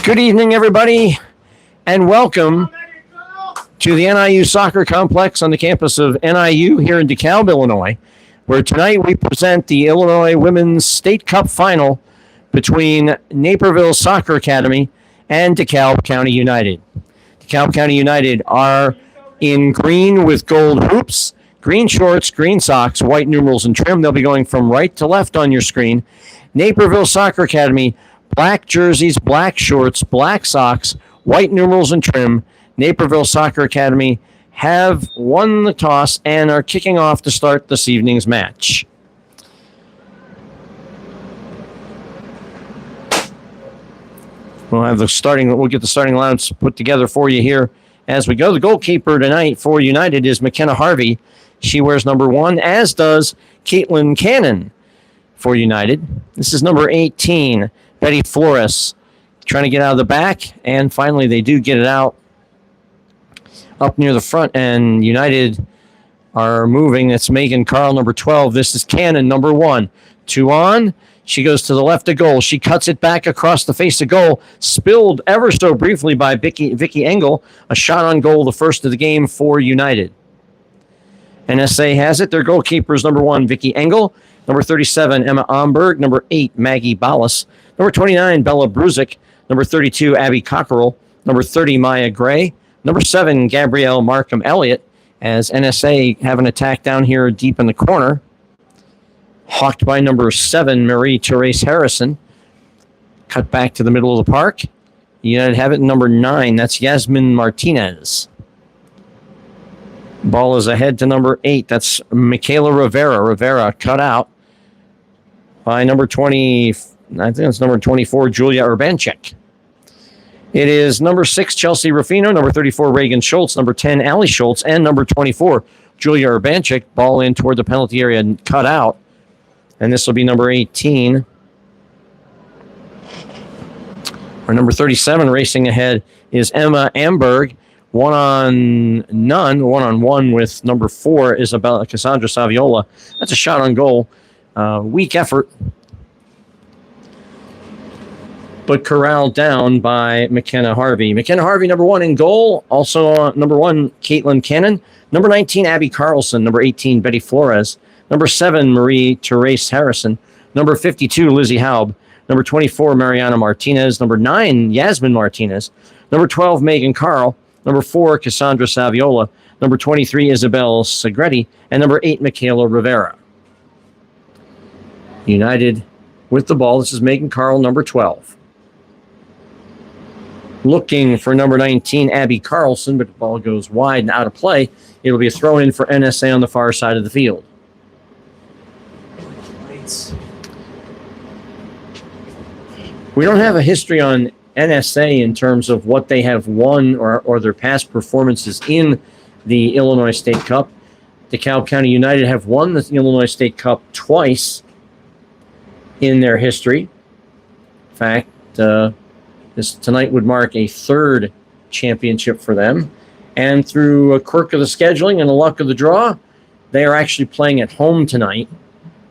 Good evening, everybody, and welcome to the NIU Soccer Complex on the campus of NIU here in DeKalb, Illinois, where tonight we present the Illinois Women's State Cup Final between Naperville Soccer Academy and DeKalb County United. DeKalb County United are in green with gold hoops, green shorts, green socks, white numerals and trim. They'll be going from right to left on your screen. Naperville Soccer Academy, black jerseys, black shorts, black socks, white numerals and trim. Naperville Soccer Academy have won the toss and are kicking off to start this evening's match. We'll get the starting lineups put together for you here as we go. The goalkeeper tonight for United is McKenna Harvey. She wears number 1, as does Caitlin Cannon for United. This is number 18, Betty Flores, trying to get out of the back, and finally they do get it out up near the front, and United are moving. It's Megan Carl, number 12. This is Cannon, number 1. 2 on. She goes to the left of goal. She cuts it back across the face of goal. Spilled ever so briefly by Vicky Engel. A shot on goal, the first of the game for United. NSA has it. Their goalkeeper is number 1, Vicky Engel. Number 37, Emma Omberg. Number 8, Maggie Ballas. Number 29, Bella Bruzik. Number 32, Abby Cockerell. Number 30, Maya Gray. Number 7, Gabrielle Markham Elliott. As NSA have an attack down here deep in the corner. Hawked by number 7, Marie-Therese Harrison. Cut back to the middle of the park. United have it number 9. That's Yasmin Martinez. Ball is ahead to number 8. That's Michaela Rivera. Rivera cut out by number 20. I think it's number 24, Julia Urbanchik. It is number 6, Chelsea Ruffino. Number 34, Reagan Schultz. Number 10, Allie Schultz. And number 24, Julia Urbanchik. Ball in toward the penalty area and cut out. And this will be number 18. Our number 37 racing ahead is Emma Amberg. 1-on-1 with number 4, Isabella Cassandra Saviola. That's a shot on goal. Weak effort, but corralled down by McKenna Harvey. McKenna Harvey, number 1 in goal. Also number 1, Caitlin Cannon. Number 19, Abby Carlson. Number 18, Betty Flores. Number 7, Marie-Therese Harrison. Number 52, Lizzie Haub. Number 24, Mariana Martinez. Number 9, Yasmin Martinez. Number 12, Megan Carl. Number 4, Cassandra Saviola. Number 23, Isabel Segretti. And number 8, Michaela Rivera. United with the ball. This is Megan Carl, number 12. Looking for number 19, Abby Carlson, but the ball goes wide and out of play. It'll be a throw-in for NSA on the far side of the field. We don't have a history on NSA in terms of what they have won or their past performances in the Illinois State Cup. DeKalb County United have won the Illinois State Cup twice in their history. In fact, this tonight would mark a 3rd championship for them. And through a quirk of the scheduling and a luck of the draw, they are actually playing at home tonight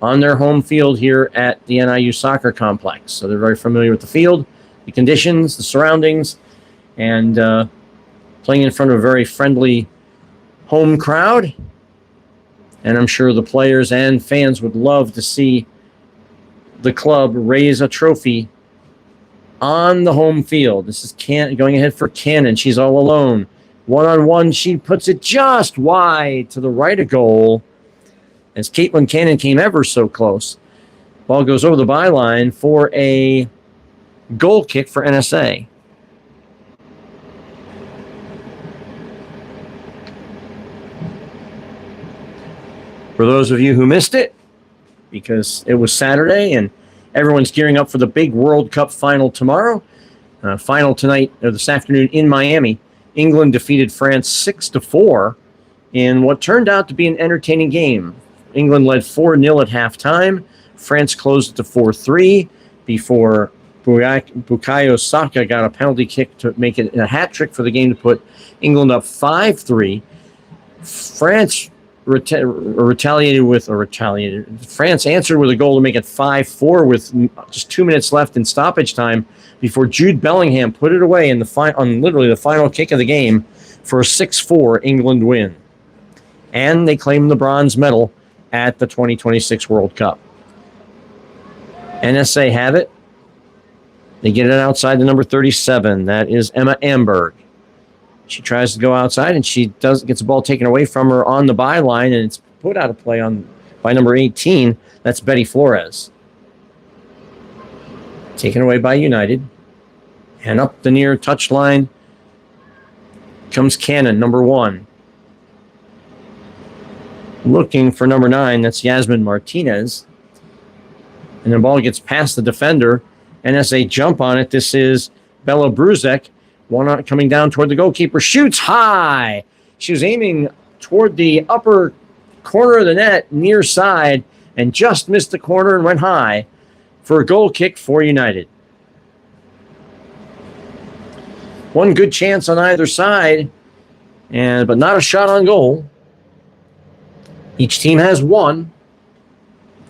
on their home field here at the NIU Soccer Complex. So they're very familiar with the field, the conditions, the surroundings, and playing in front of a very friendly home crowd. And I'm sure the players and fans would love to see the club raise a trophy on the home field. This is going ahead for Cannon. She's all alone. 1-on-1, she puts it just wide to the right of goal as Caitlin Cannon came ever so close. Ball goes over the byline for a goal kick for NSA. For those of you who missed it, because it was Saturday and everyone's gearing up for the big World Cup final tomorrow. Final tonight, or this afternoon in Miami. England defeated France 6-4 in what turned out to be an entertaining game. England led 4-0 at halftime. France closed it to 4-3 before Bukayo Saka got a penalty kick to make it a hat trick for the game to put England up 5-3. France retaliated. France answered with a goal to make it 5-4 with just 2 minutes left in stoppage time before Jude Bellingham put it away in on literally the final kick of the game for a 6-4 England win. And they claimed the bronze medal at the 2026 World Cup. NSA have it. They get it outside the number 37. That is Emma Amberg. She tries to go outside, and she gets the ball taken away from her on the byline, and it's put out of play by number 18. That's Betty Flores. Taken away by United. And up the near touchline comes Cannon, number 1. Looking for number 9. That's Yasmin Martinez. And the ball gets past the defender. NSA jump on it. This is Bella Bruzek. One coming down toward the goalkeeper. Shoots high. She was aiming toward the upper corner of the net, near side, and just missed the corner and went high for a goal kick for United. One good chance on either side, but not a shot on goal. Each team has one.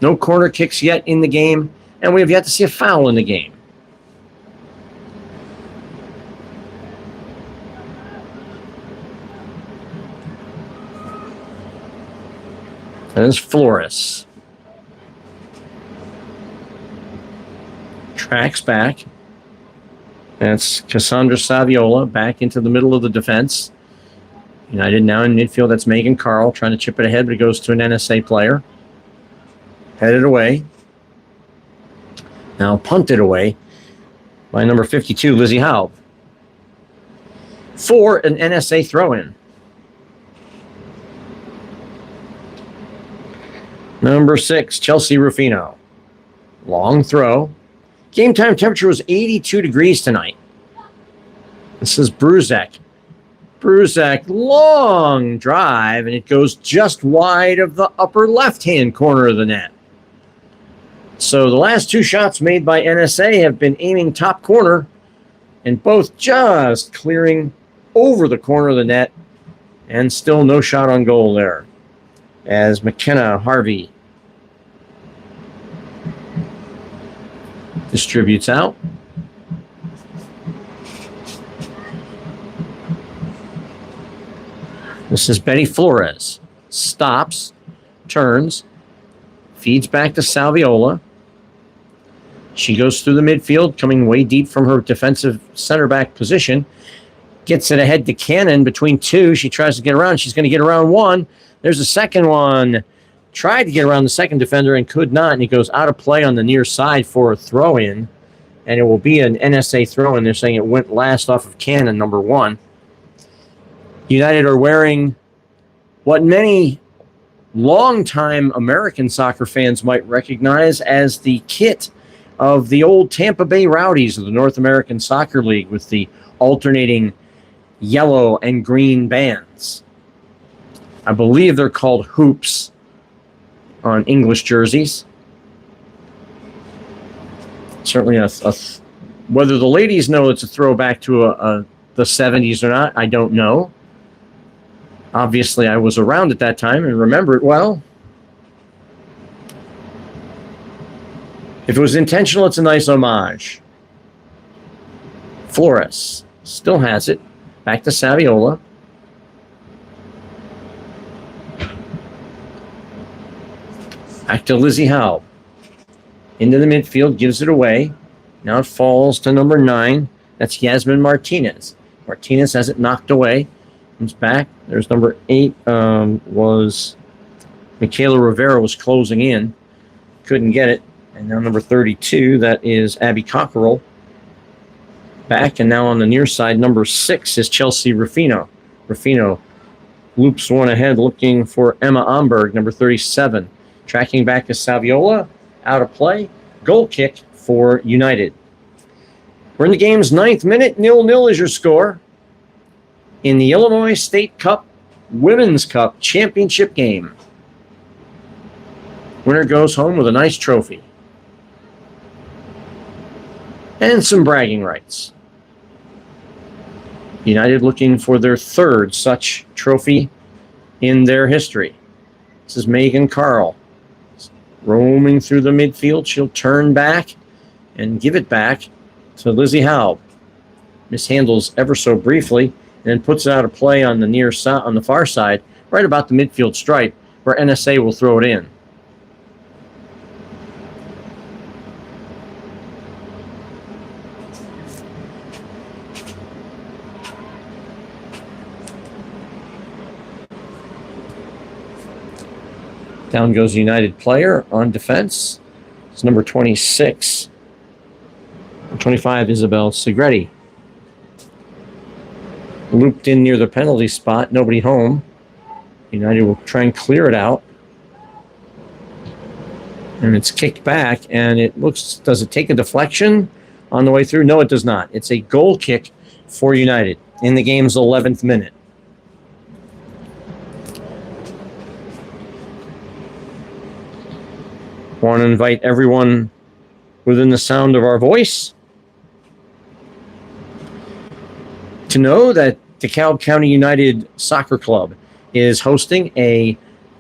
No corner kicks yet in the game, and we have yet to see a foul in the game. That is Flores. Tracks back. That's Cassandra Saviola back into the middle of the defense. United now in midfield. That's Megan Carl trying to chip it ahead, but it goes to an NSA player. Headed away. Now punted away by number 52, Lizzie Howe. For an NSA throw-in. Number 6, Chelsea Rufino. Long throw. Game time temperature was 82 degrees tonight. This is Bruzek. Bruzek, long drive, and it goes just wide of the upper left-hand corner of the net. So the last 2 shots made by NSA have been aiming top corner, and both just clearing over the corner of the net, and still no shot on goal there. As McKenna Harvey distributes out. This is Betty Flores. Stops, turns, feeds back to Saviola. She goes through the midfield, coming way deep from her defensive center back position. Gets it ahead to Cannon between 2. She tries to get around. She's going to get around 1. There's a second one. Tried to get around the second defender and could not, and he goes out of play on the near side for a throw-in, and it will be an NSA throw-in. They're saying it went last off of Cannon, number 1. United are wearing what many longtime American soccer fans might recognize as the kit of the old Tampa Bay Rowdies of the North American Soccer League, with the alternating yellow and green bands. I believe they're called hoops on English jerseys. Certainly whether the ladies know it's a throwback to the 70s or not, I don't know. Obviously, I was around at that time and remember it well. If it was intentional, it's a nice homage. Flores still has it. Back to Saviola. Back to Lizzie Howe. Into the midfield, gives it away. Now it falls to number 9. That's Yasmin Martinez. Martinez has it knocked away. Comes back. There's number 8. Was Michaela Rivera was closing in. Couldn't get it. And now number 32, that is Abby Cockerell. Back, and now on the near side, number 6 is Chelsea Rufino. Rufino loops one ahead, looking for Emma Amberg, number 37. Tracking back to Saviola, out of play. Goal kick for United. We're in the game's 9th minute. 0-0 is your score in the Illinois State Cup Women's Cup Championship game. Winner goes home with a nice trophy and some bragging rights. United looking for their 3rd such trophy in their history. This is Megan Carl. Roaming through the midfield. She'll turn back and give it back to Lizzie Howe. Mishandles ever so briefly and then puts it out of play on the near side, on the far side, right about the midfield stripe, where NSA will throw it in. Down goes the United player on defense. It's number 26. 25, Isabel Segretti. Looped in near the penalty spot. Nobody home. United will try and clear it out. And it's kicked back, and it looks, does it take a deflection on the way through? No, it does not. It's a goal kick for United in the game's 11th minute. Want to invite everyone within the sound of our voice to know that DeKalb County United Soccer Club is hosting a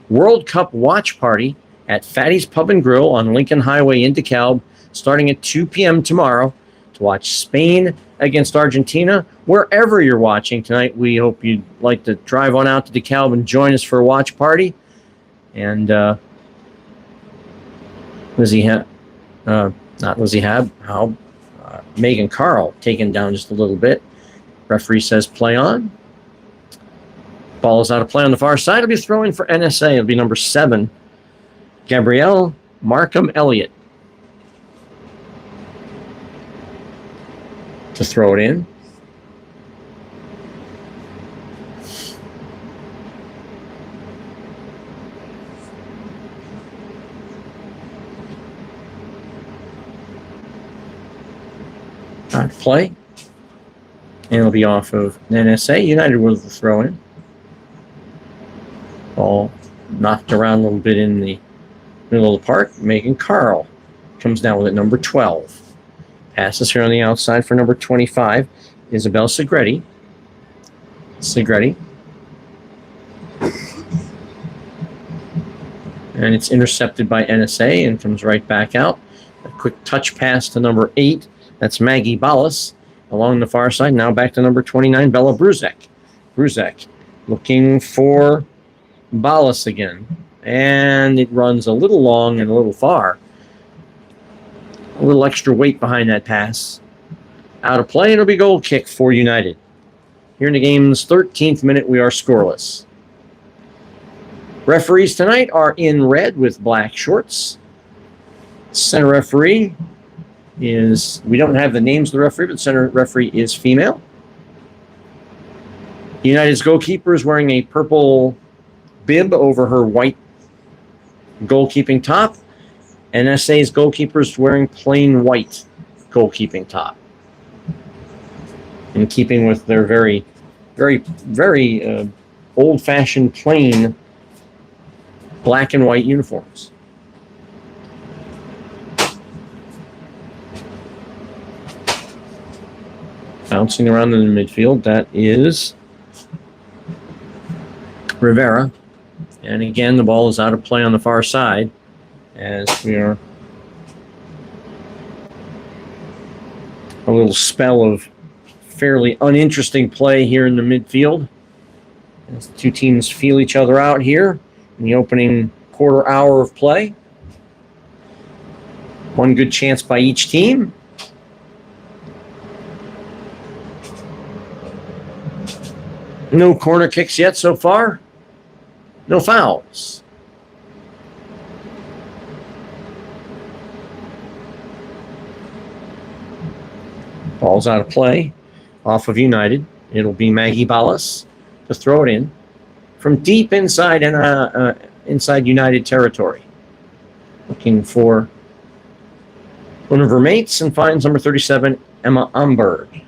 World Cup watch party at Fatty's Pub and Grill on Lincoln Highway in DeKalb, starting at 2 p.m. tomorrow to watch Spain against Argentina. Wherever you're watching tonight, we hope you'd like to drive on out to DeKalb and join us for a watch party. And Megan Carl taken down just a little bit. Referee says play on. Ball is out of play on the far side. It'll be throwing for NSA. It'll be number 7, Gabrielle Markham Elliott, to throw it in. Out of play. And it'll be off of NSA. United will throw in. Ball knocked around a little bit in the middle of the park. Megan Carl comes down with it, number 12. Passes here on the outside for number 25, Isabel Segretti. And it's intercepted by NSA and comes right back out. A quick touch pass to number 8. That's Maggie Ballas along the far side. Now back to number 29, Bella Bruzek. Bruzek looking for Ballas again. And it runs a little long and a little far. A little extra weight behind that pass. Out of play, and it'll be goal kick for United. Here in the game's 13th minute, we are scoreless. Referees tonight are in red with black shorts. Center referee is, we don't have the names of the referee, but center referee is female. United's goalkeeper is wearing a purple bib over her white goalkeeping top. NSA's goalkeeper is wearing plain white goalkeeping top, in keeping with their very, very, very old-fashioned plain black and white uniforms. Bouncing around in the midfield, that is Rivera. And again, the ball is out of play on the far side as we are a little spell of fairly uninteresting play here in the midfield as the two teams feel each other out here in the opening quarter hour of play. One good chance by each team. No corner kicks yet so far. No fouls. Ball's out of play. Off of United. It'll be Maggie Ballas to throw it in from deep inside and inside United territory. Looking for one of her mates and finds number 37, Emma Amberg.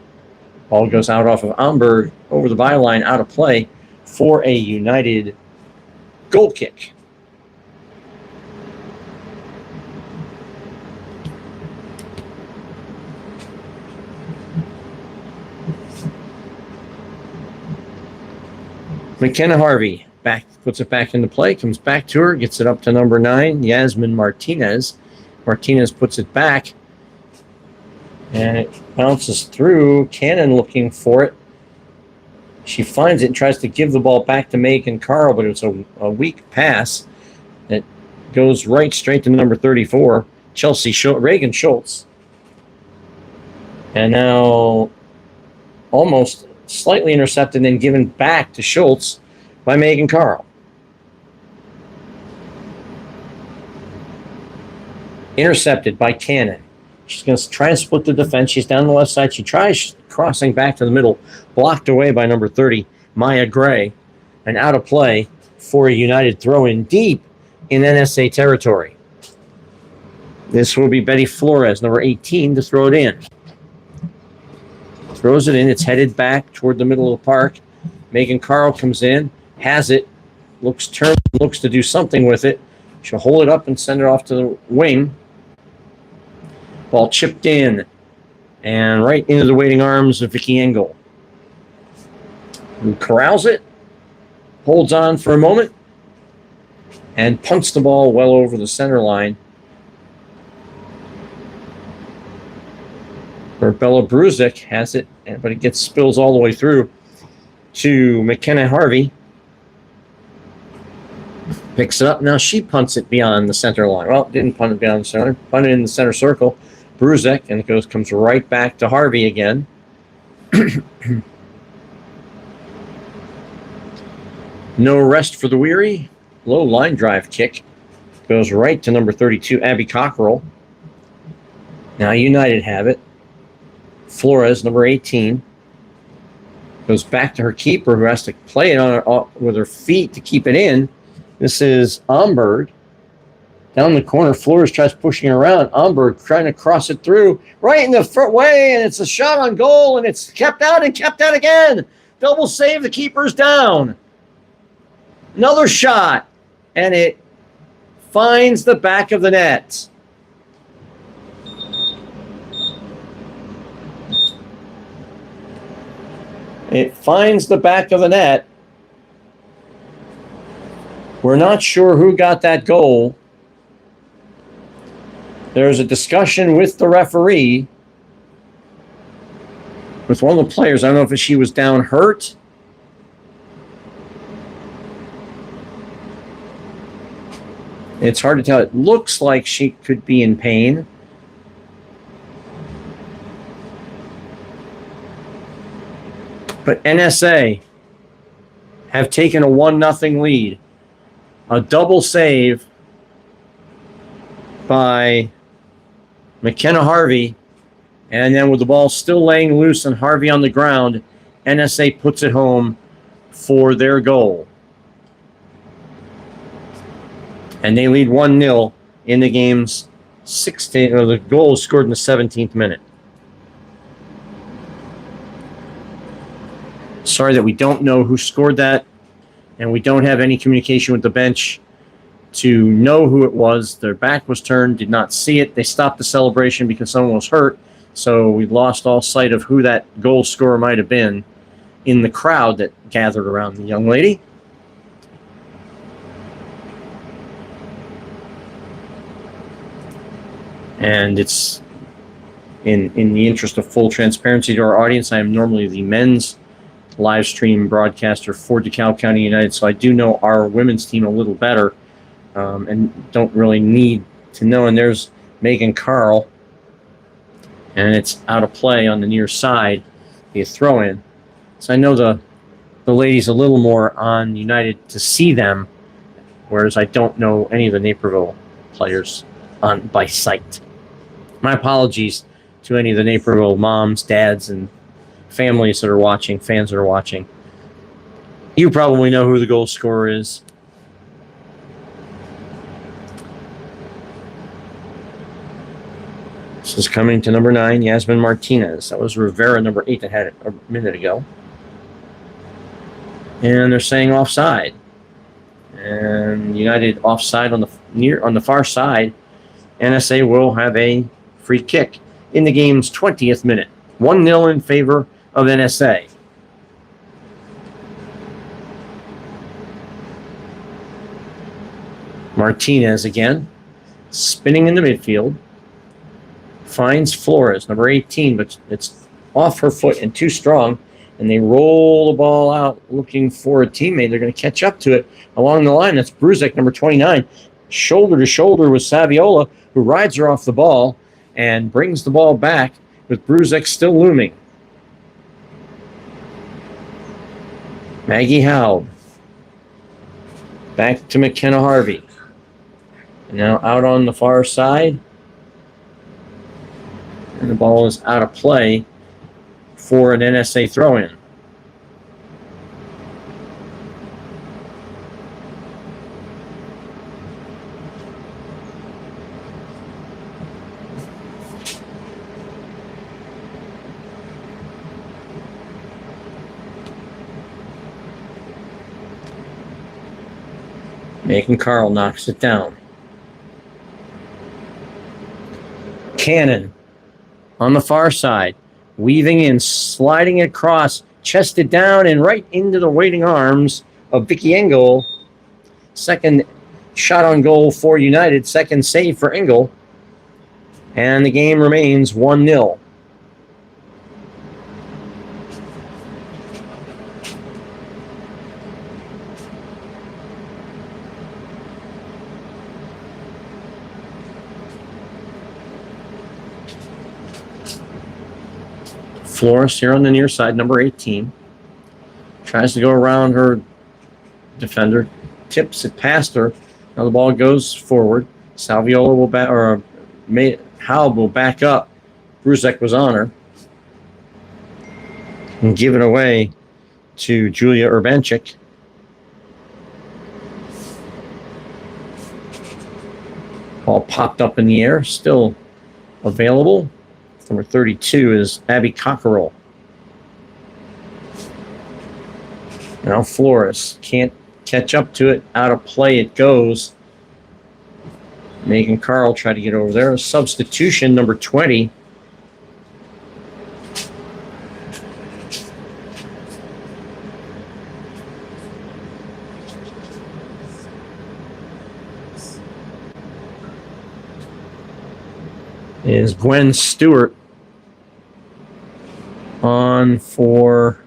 Ball goes out off of Amberg over the byline, out of play for a United goal kick. McKenna Harvey puts it back into play, comes back to her, gets it up to number 9, Yasmin Martinez. Martinez puts it back, and it bounces through. Cannon looking for it. She finds it and tries to give the ball back to Megan Carl, but it's a weak pass. It goes right straight to number 34, Reagan Schultz. And now almost slightly intercepted and then given back to Schultz by Megan Carl. Intercepted by Cannon. She's going to try and split the defense. She's down the left side. She tries crossing back to the middle, blocked away by number 30, Maya Gray, and out of play for a United throw-in deep in NSA territory. This will be Betty Flores, number 18, to throw it in. Throws it in. It's headed back toward the middle of the park. Megan Carl comes in, has it, looks to do something with it. She'll hold it up and send it off to the wing. Ball chipped in and right into the waiting arms of Vicky Engel, who corrals it, holds on for a moment, and punts the ball well over the center line. Where Bella Bruzik has it, but it spills all the way through to McKenna Harvey. Picks it up. Now she punts it beyond the center line. Well, didn't punt it beyond the center. Punted it in the center circle. Bruzik, and it comes right back to Harvey again. No rest for the weary. Low line drive kick. Goes right to number 32, Abby Cockrell. Now United have it. Flores, number 18, goes back to her keeper, who has to play it with her feet to keep it in. This is Omberg. Down the corner, Flores tries pushing around. Omberg trying to cross it through right in the front way, and it's a shot on goal, and it's kept out and kept out again. Double save, the keeper's down. Another shot, and it finds the back of the net. It finds the back of the net. We're not sure who got that goal. There's a discussion with the referee, with one of the players. I don't know if she was down hurt. It's hard to tell. It looks like she could be in pain. But NSA have taken a 1-0 lead. A double save by McKenna Harvey. And then with the ball still laying loose and Harvey on the ground, NSA puts it home for their goal. And they lead 1-0 in the game's 16th, or the goal was scored in the 17th minute. Sorry that we don't know who scored that, and we don't have any communication with the bench to know who it was. Their back was turned, did not see it. They stopped the celebration because someone was hurt, so we lost all sight of who that goal scorer might have been in the crowd that gathered around the young lady. And it's in the interest of full transparency to our audience, I am normally the men's live stream broadcaster for DeKalb County United, so I do know our women's team a little better, and don't really need to know. And there's Megan Carl, and it's out of play on the near side, the throw in. So I know the ladies a little more on United to see them, whereas I don't know any of the Naperville players by sight. My apologies to any of the Naperville moms, dads, and families that are watching, fans that are watching. You probably know who the goal scorer is. This is coming to number 9, Yasmin Martinez. That was Rivera, number 8, that had it a minute ago. And they're saying offside. And United offside on the far side. NSA will have a free kick in the game's 20th minute. 1-0 in favor of NSA. Martinez again, spinning into midfield. Finds Flores, number 18, but it's off her foot and too strong. And they roll the ball out looking for a teammate. They're going to catch up to it along the line. That's Bruzek, number 29, shoulder to shoulder with Saviola, who rides her off the ball and brings the ball back with Bruzek still looming. Maggie Howe. Back to McKenna Harvey. And now out on the far side. And the ball is out of play for an NSA throw-in. Megan Carl knocks it down. Cannon on the far side, weaving in, sliding across, chested down and right into the waiting arms of Vicky Engel. Second shot on goal for United, second save for Engel. And the game remains 1-0. Flores here on the near side, number 18. Tries to go around her defender. Tips it past her. Now the ball goes forward. Salviola will back, or Halb will back up. Bruzek was on her. And give it away to Julia Urbanchik. Ball popped up in the air. Still available. Number 32 is Abby Cockerell. Now Flores can't catch up to it. Out of play it goes. Megan Carl tried to get over there. Substitution, number 20. Is Gwen Stewart on for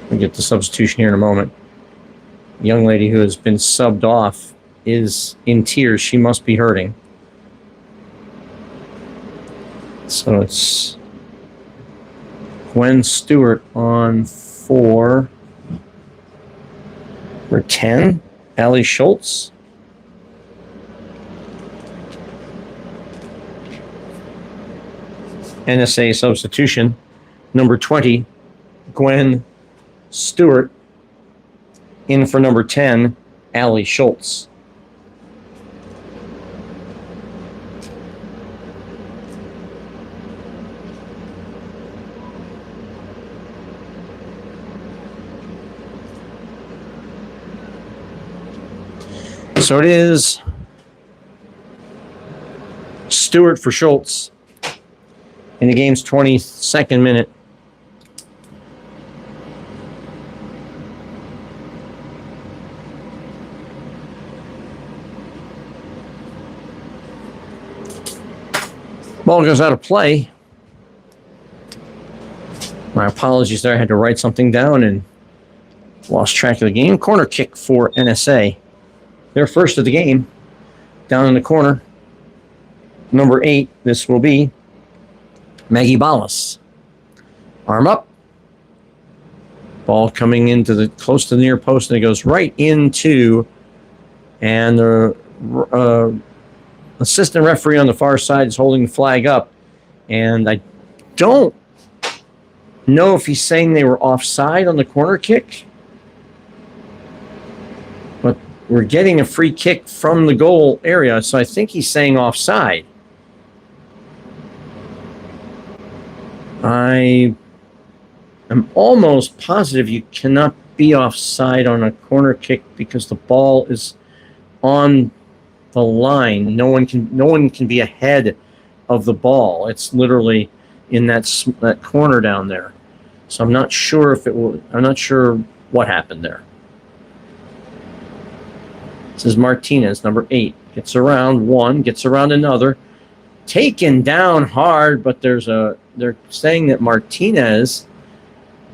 we'll get the substitution here in a moment. The young lady who has been subbed off is in tears. She must be hurting. So it's Gwen Stewart on for number 10, Allie Schultz. NSA substitution. Number 20, Gwen Stewart. In for number 10, Allie Schultz. So it is Stewart for Schultz in the game's 22nd minute. Ball goes out of play. My apologies there. I had to write something down and lost track of the game. Corner kick for NSA. They're first of the game. Down in the corner. Number 8, this will be Maggie Ballas. Arm up. Ball coming into the close to the near post, and it goes right into, and the assistant referee on the far side is holding the flag up. And I don't know if he's saying they were offside on the corner kick. But we're getting a free kick from the goal area, so I think he's saying offside. I am almost positive you cannot be offside on a corner kick because the ball is on the line. No one can be ahead of the ball. It's literally in that corner down there. So I'm not sure if it will. I'm not sure what happened there. This is Martinez, number 8. Gets around one, gets around another. Taken down hard, but they're saying that Martinez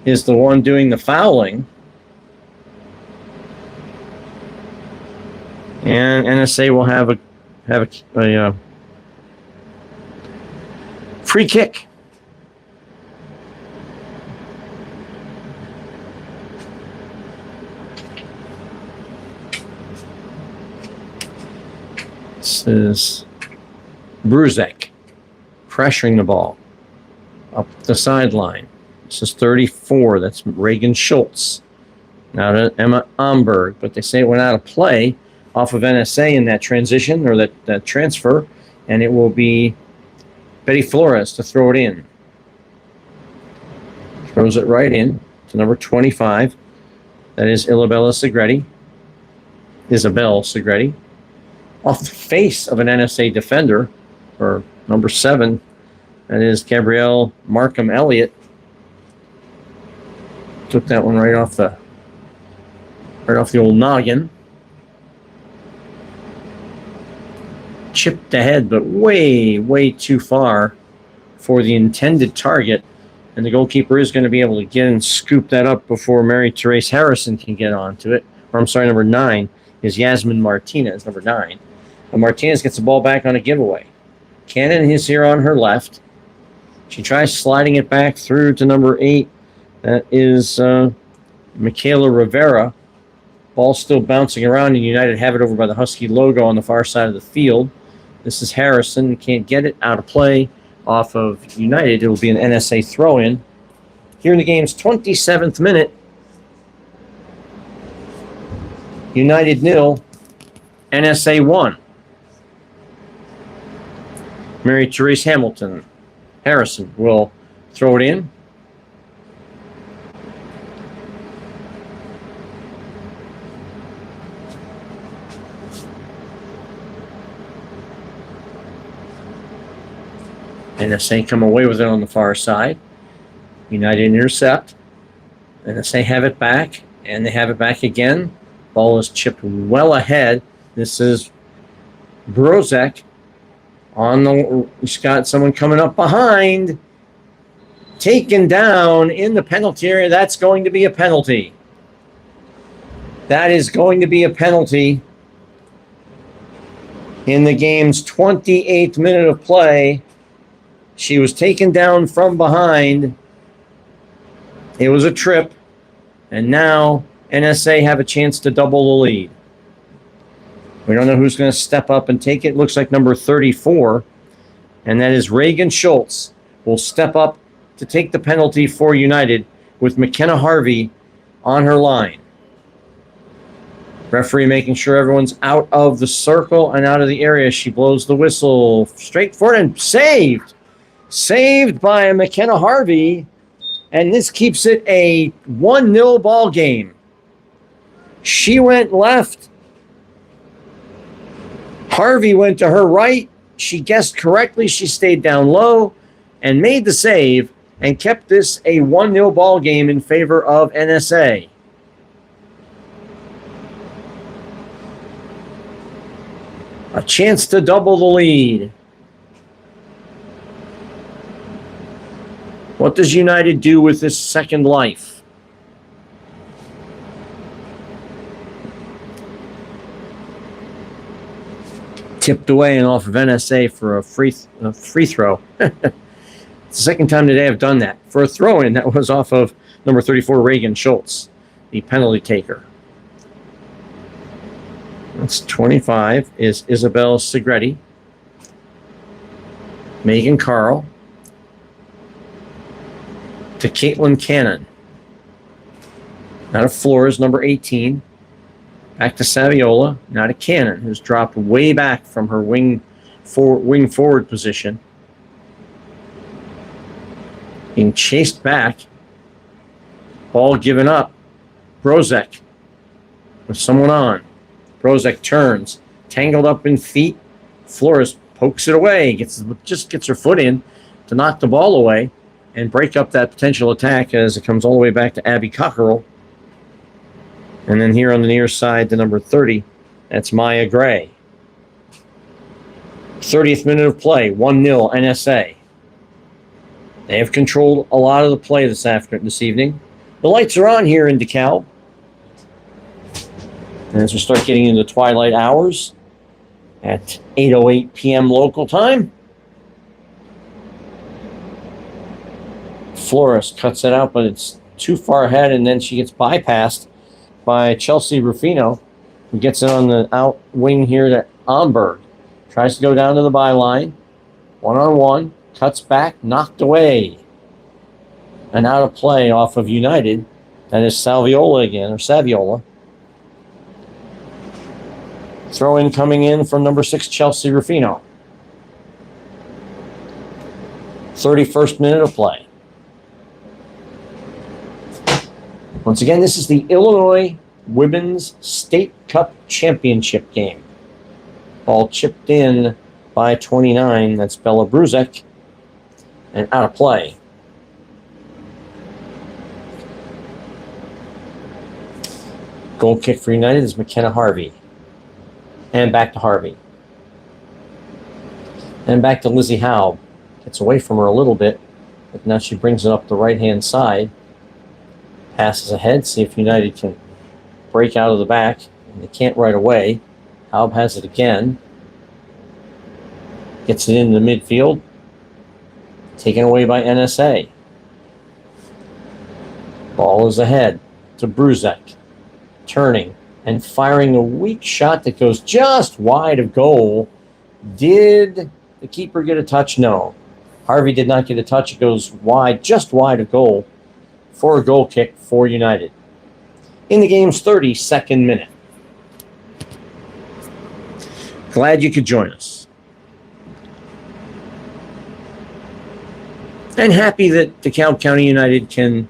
is the one doing the fouling. And NSA will have a free kick. This is Bruzek pressuring the ball up the sideline. This is 34. That's Reagan Schultz. Now to Emma Amberg, but they say it went out of play off of NSA in that transition or that transfer, and it will be Betty Flores to throw it in. Throws it right in to number 25. That is Isabel Segretti. Off the face of an NSA defender, or number 7. That is Gabrielle Markham Elliott. Took that one right off the old noggin. Chipped ahead, but way, way too far for the intended target. And the goalkeeper is going to be able to get and scoop that up before Mary Therese Harrison can get onto it. Or I'm sorry, number 9 is Yasmin Martinez, number 9. And Martinez gets the ball back on a giveaway. Cannon is here on her left. She tries sliding it back through to number 8. That is Michaela Rivera. Ball still bouncing around, and United have it over by the Husky logo on the far side of the field. This is Harrison. Can't get it out of play off of United. It will be an NSA throw-in. Here in the game's 27th minute. United 0, NSA 1. Mary Therese Harrison will throw it in. NSA come away with it on the far side. United intercept. NSA have it back, and they have it back again. Ball is chipped well ahead. This is Brozek he's got someone coming up behind. Taken down in the penalty area. That's going to be a penalty. That is going to be a penalty in the game's 28th minute of play. She was taken down from behind. It was a trip. And now NSA have a chance to double the lead. We don't know who's going to step up and take it. Looks like number 34. And that is Reagan Schultz will step up to take the penalty for United with McKenna Harvey on her line. Referee making sure everyone's out of the circle and out of the area. She blows the whistle straight forward and saved. Saved by McKenna Harvey. And this keeps it a 1-0 ball game. She went left. Harvey went to her right. She guessed correctly. She stayed down low and made the save and kept this a 1-0 ball game in favor of NSA. A chance to double the lead. What does United do with this second life? Tipped away and off of NSA for a free throw. It's the second time today I've done that. For a throw-in, that was off of number 34, Reagan Schultz, the penalty taker. That's 25 is Isabel Segretti. Megan Carl. To Caitlin Cannon. Out of Flores, number 18. Back to Saviola. Now to Cannon, who's dropped way back from her wing forward position. Being chased back. Ball given up. Brozek with someone on. Brozek turns. Tangled up in feet. Flores pokes it away. Just gets her foot in to knock the ball away. and break up that potential attack as it comes all the way back to Abby Cockerell. And then here on the near side to number 30, that's Maya Gray. 30th minute of play, 1-0 NSA. They have controlled a lot of the play this evening. The lights are on here in DeKalb. And as we start getting into the twilight hours at 8:08 p.m. local time, Flores cuts it out, but it's too far ahead, and then she gets bypassed by Chelsea Rufino, who gets it on the out wing here to Omberg. Tries to go down to the byline. One-on-one. Cuts back. Knocked away. And out of play off of United. That is Saviola again, or Saviola. Throw in coming in from number 6, Chelsea Rufino. 31st minute of play. Once again, this is the Illinois Women's State Cup Championship game. Ball chipped in by 29. That's Bella Bruzek. And out of play. Goal kick for United is McKenna Harvey. And back to Harvey. And back to Lizzie Howe. Gets away from her a little bit. But now she brings it up the right-hand side. Passes ahead. See if United can break out of the back. And they can't right away. Haub has it again. Gets it into the midfield. Taken away by NSA. Ball is ahead to Bruzek. Turning and firing a weak shot that goes just wide of goal. Did the keeper get a touch? No. Harvey did not get a touch. It goes wide, just wide of goal for a goal kick for United. In the game's 32nd minute. Glad you could join us. And happy that DeKalb County United can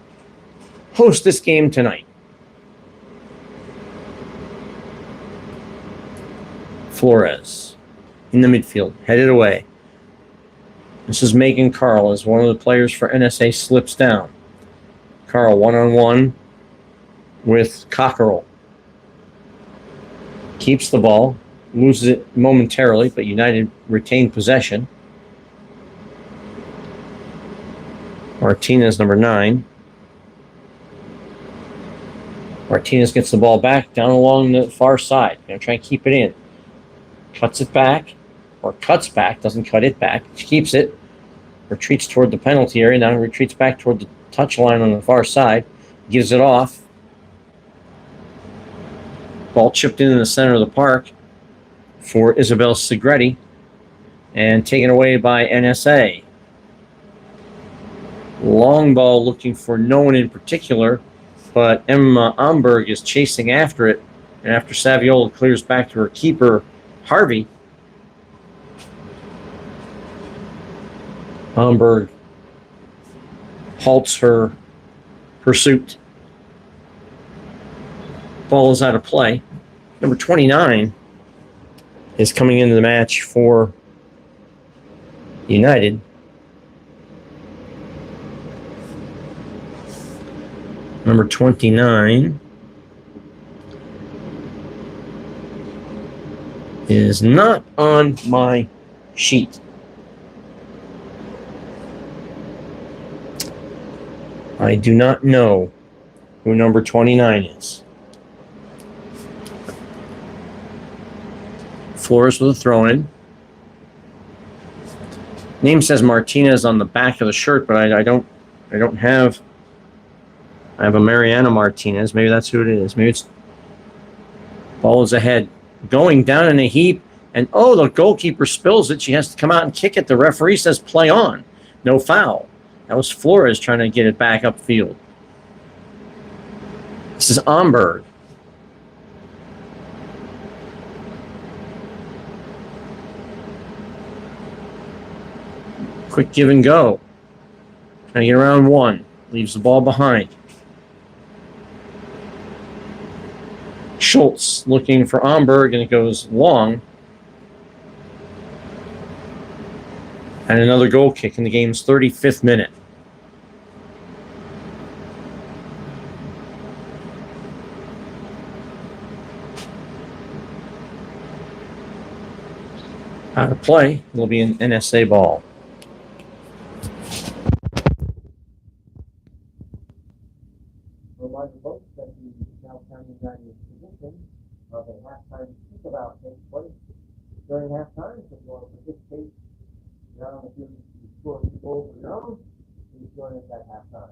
host this game tonight. Flores in the midfield, headed away. This is Megan Carl as one of the players for NSA slips down. Carl one-on-one with Cockerell. Keeps the ball, loses it momentarily, but United retained possession. Martinez, number 9. Martinez gets the ball back down along the far side. Going to try and keep it in. Cuts it back, or cuts back, doesn't cut it back. She keeps it. Retreats toward the penalty area. Now retreats back toward the touch line on the far side. Gives it off. Ball chipped in the center of the park for Isabel Segretti. And taken away by NSA. Long ball looking for no one in particular, but Emma Omberg is chasing after it. And after Saviola clears back to her keeper, Harvey, Omberg halts her pursuit. Ball is out of play. Number 29 is coming into the match for United. Number 29 is not on my sheet. I do not know who number 29 is. Flores with a throw-in. Name says Martinez on the back of the shirt, but I don't have. I have a Mariana Martinez. Maybe that's who it is. Maybe it's. Ball is ahead. Going down in a heap. And, the goalkeeper spills it. She has to come out and kick it. The referee says play on. No foul. That was Flores trying to get it back upfield. This is Omberg. Quick give and go. Trying to get around one. Leaves the ball behind. Schultz looking for Omberg, and it goes long. And another goal kick in the game's 35th minute. Out of play. It'll be an NSA ball. Remind the folks that the South County United position of a halftime kickabout takes place during halftime. So if you want to participate, now if you score two goals of your own, please join us at halftime.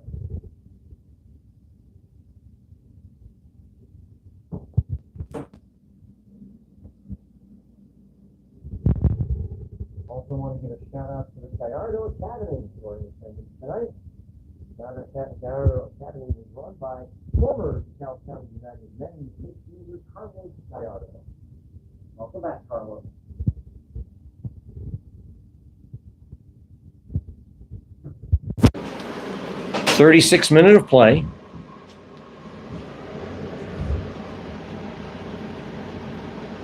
Also want to give a shout out to the Gallardo Academy who are in attendance tonight. Gallardo Academy is run by former South County United men's midfielder Carlos Gallardo. Welcome back, Carlos. "36 minutes of play.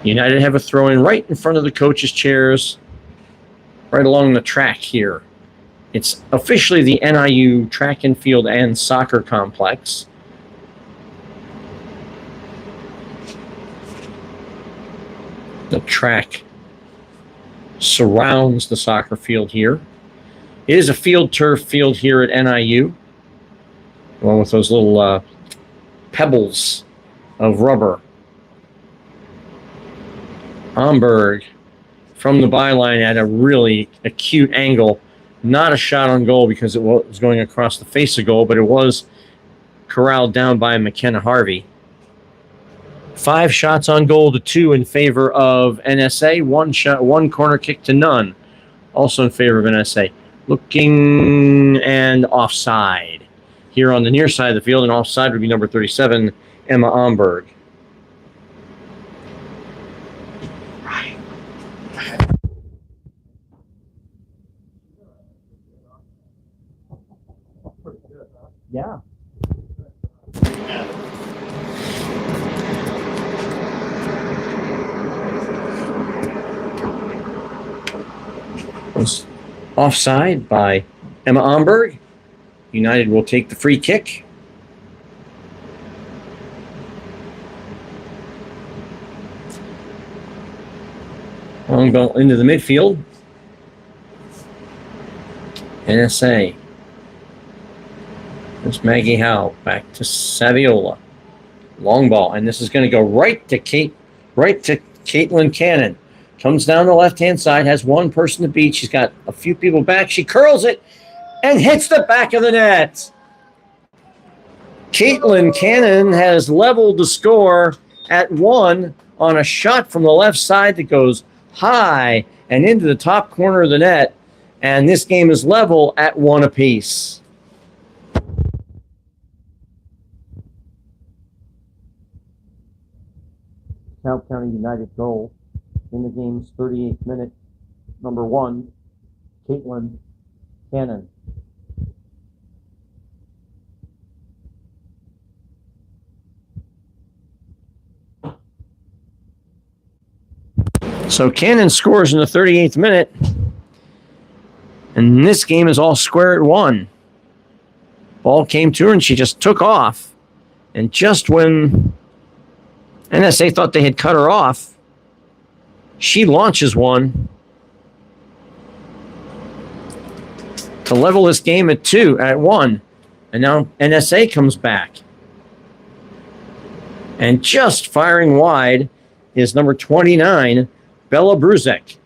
United have a throw-in right in front of the coaches' chairs, right along the track here. It's officially the NIU Track and Field and Soccer Complex. The track surrounds the soccer field here. It is a field turf field here at NIU, along with those little pebbles of rubber. Omberg from the byline at a really acute angle. Not a shot on goal because it was going across the face of goal, but it was corralled down by McKenna Harvey. 5 shots on goal to 2 in favor of NSA. 1 corner kick to none, also in favor of NSA. Looking and offside. Here on the near side of the field, and offside would be number 37, Emma Omberg. Yeah. Was offside by Emma Omberg. United will take the free kick. Long ball into the midfield. NSA. There's Maggie Howe back to Saviola. Long ball, and this is going to go right to Caitlin Cannon. Comes down the left-hand side, has one person to beat. She's got a few people back. She curls it and hits the back of the net. Caitlin Cannon has leveled the score at 1 on a shot from the left side that goes high and into the top corner of the net. And this game is level at 1 apiece. South County United goal in the game's 38th minute. Number 1, Caitlin Cannon. So Cannon scores in the 38th minute. And this game is all square at 1. Ball came to her and she just took off. And just when NSA thought they had cut her off, she launches one to level this game at 1. And now NSA comes back. And just firing wide is number 29, Bella Bruzek.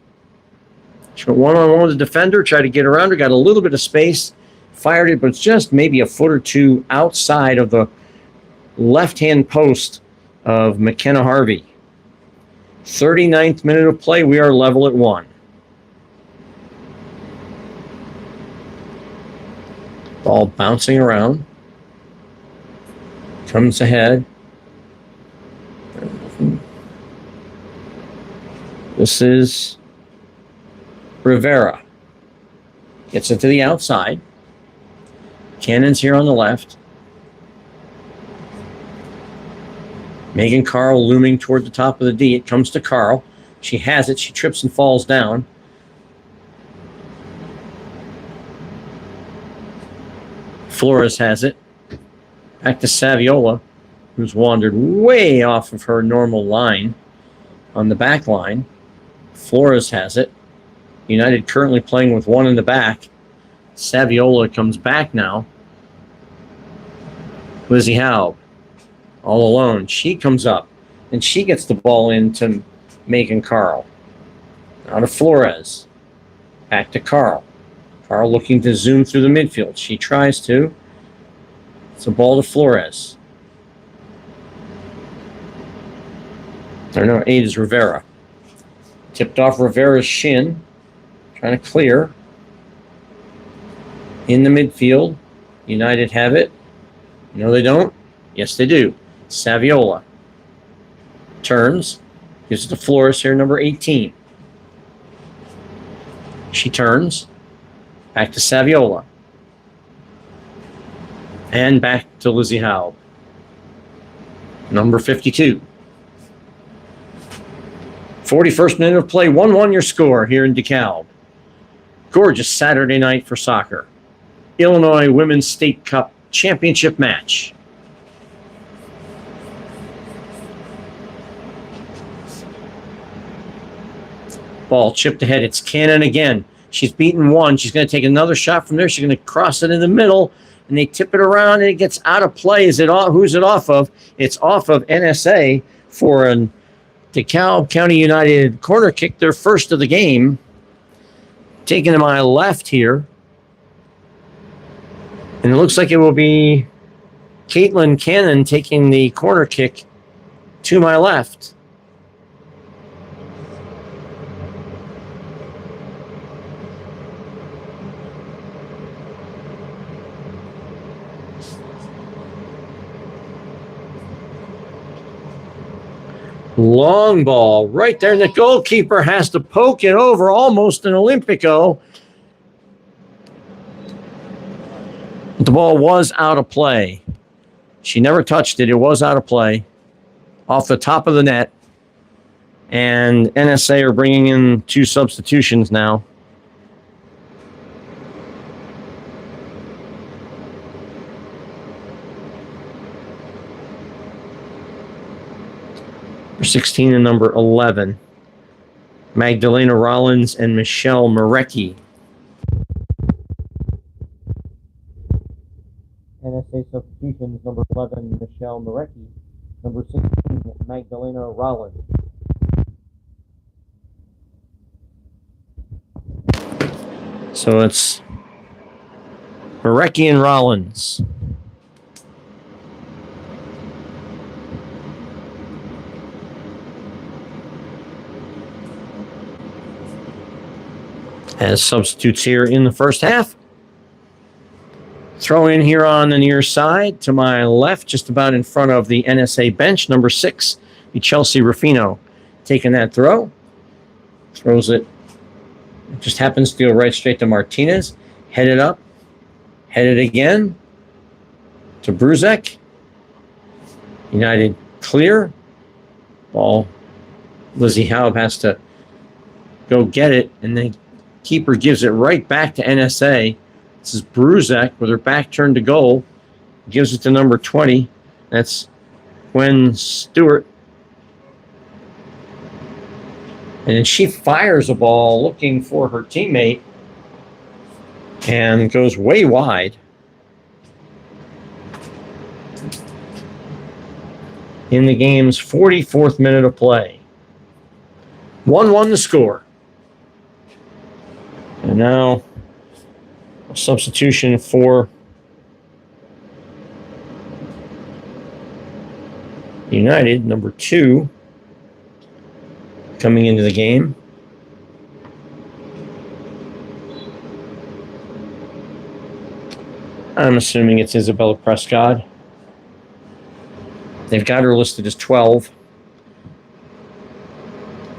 She went one-on-one with the defender, tried to get around her, got a little bit of space, fired it, but it's just maybe a foot or two outside of the left-hand post of McKenna Harvey. 39th minute of play. We are level at 1. Ball bouncing around. Comes ahead. This is Rivera. Gets it to the outside. Cannon's here on the left. Megan Carl looming toward the top of the D. It comes to Carl. She has it. She trips and falls down. Flores has it. Back to Saviola, who's wandered way off of her normal line on the back line. Flores has it. United currently playing with one in the back. Saviola comes back now. Lizzie Haub, all alone. She comes up, and she gets the ball into Megan Carl. Now to Flores. Back to Carl. Carl looking to zoom through the midfield. She tries to. It's a ball to Flores. Or no, 8 is Rivera. Tipped off Rivera's shin. Trying to clear. In the midfield. United have it. No, they don't. Yes, they do. Saviola. Turns. Gives it to Flores here, number 18. She turns. Back to Saviola. And back to Lizzie Haub. Number 52. 41st minute of play. 1-1 your score here in DeKalb. Gorgeous Saturday night for soccer. Illinois Women's State Cup Championship match. Ball chipped ahead. It's Cannon again. She's beaten one. She's going to take another shot from there. She's going to cross it in the middle, and they tip it around, and it gets out of play. Is it off? Who's it off of? It's off of NSA for a DeKalb County United corner kick, their first of the game. Taking to my left here. And it looks like it will be Caitlin Cannon taking the corner kick to my left. Long ball right there, and the goalkeeper has to poke it over, almost an Olympico. The ball was out of play. She never touched it. It was out of play. Off the top of the net. And NSA are bringing in 2 substitutions now. Number 16 and number 11. Magdalena Rollins and Michelle Marecki. NSA substitutions, number 11, Michelle Marecki. Number 16, Magdalena Rollins. So it's Marecki and Rollins. As substitutes here in the first half. Throw in here on the near side to my left, just about in front of the NSA bench. Number 6, Chelsea Ruffino, taking that throw. Throws it. It just happens to go right straight to Martinez. Headed up. Headed again to Bruzek. United clear. Ball. Lizzie Haub has to go get it, and the keeper gives it right back to NSA. This is Bruzek with her back turned to goal. Gives it to number 20. That's Gwen Stewart. And then she fires a ball looking for her teammate and goes way wide. In the game's 44th minute of play. 1-1 the score. And now substitution for United, number 2, coming into the game. I'm assuming it's Isabella Prescott. They've got her listed as 12.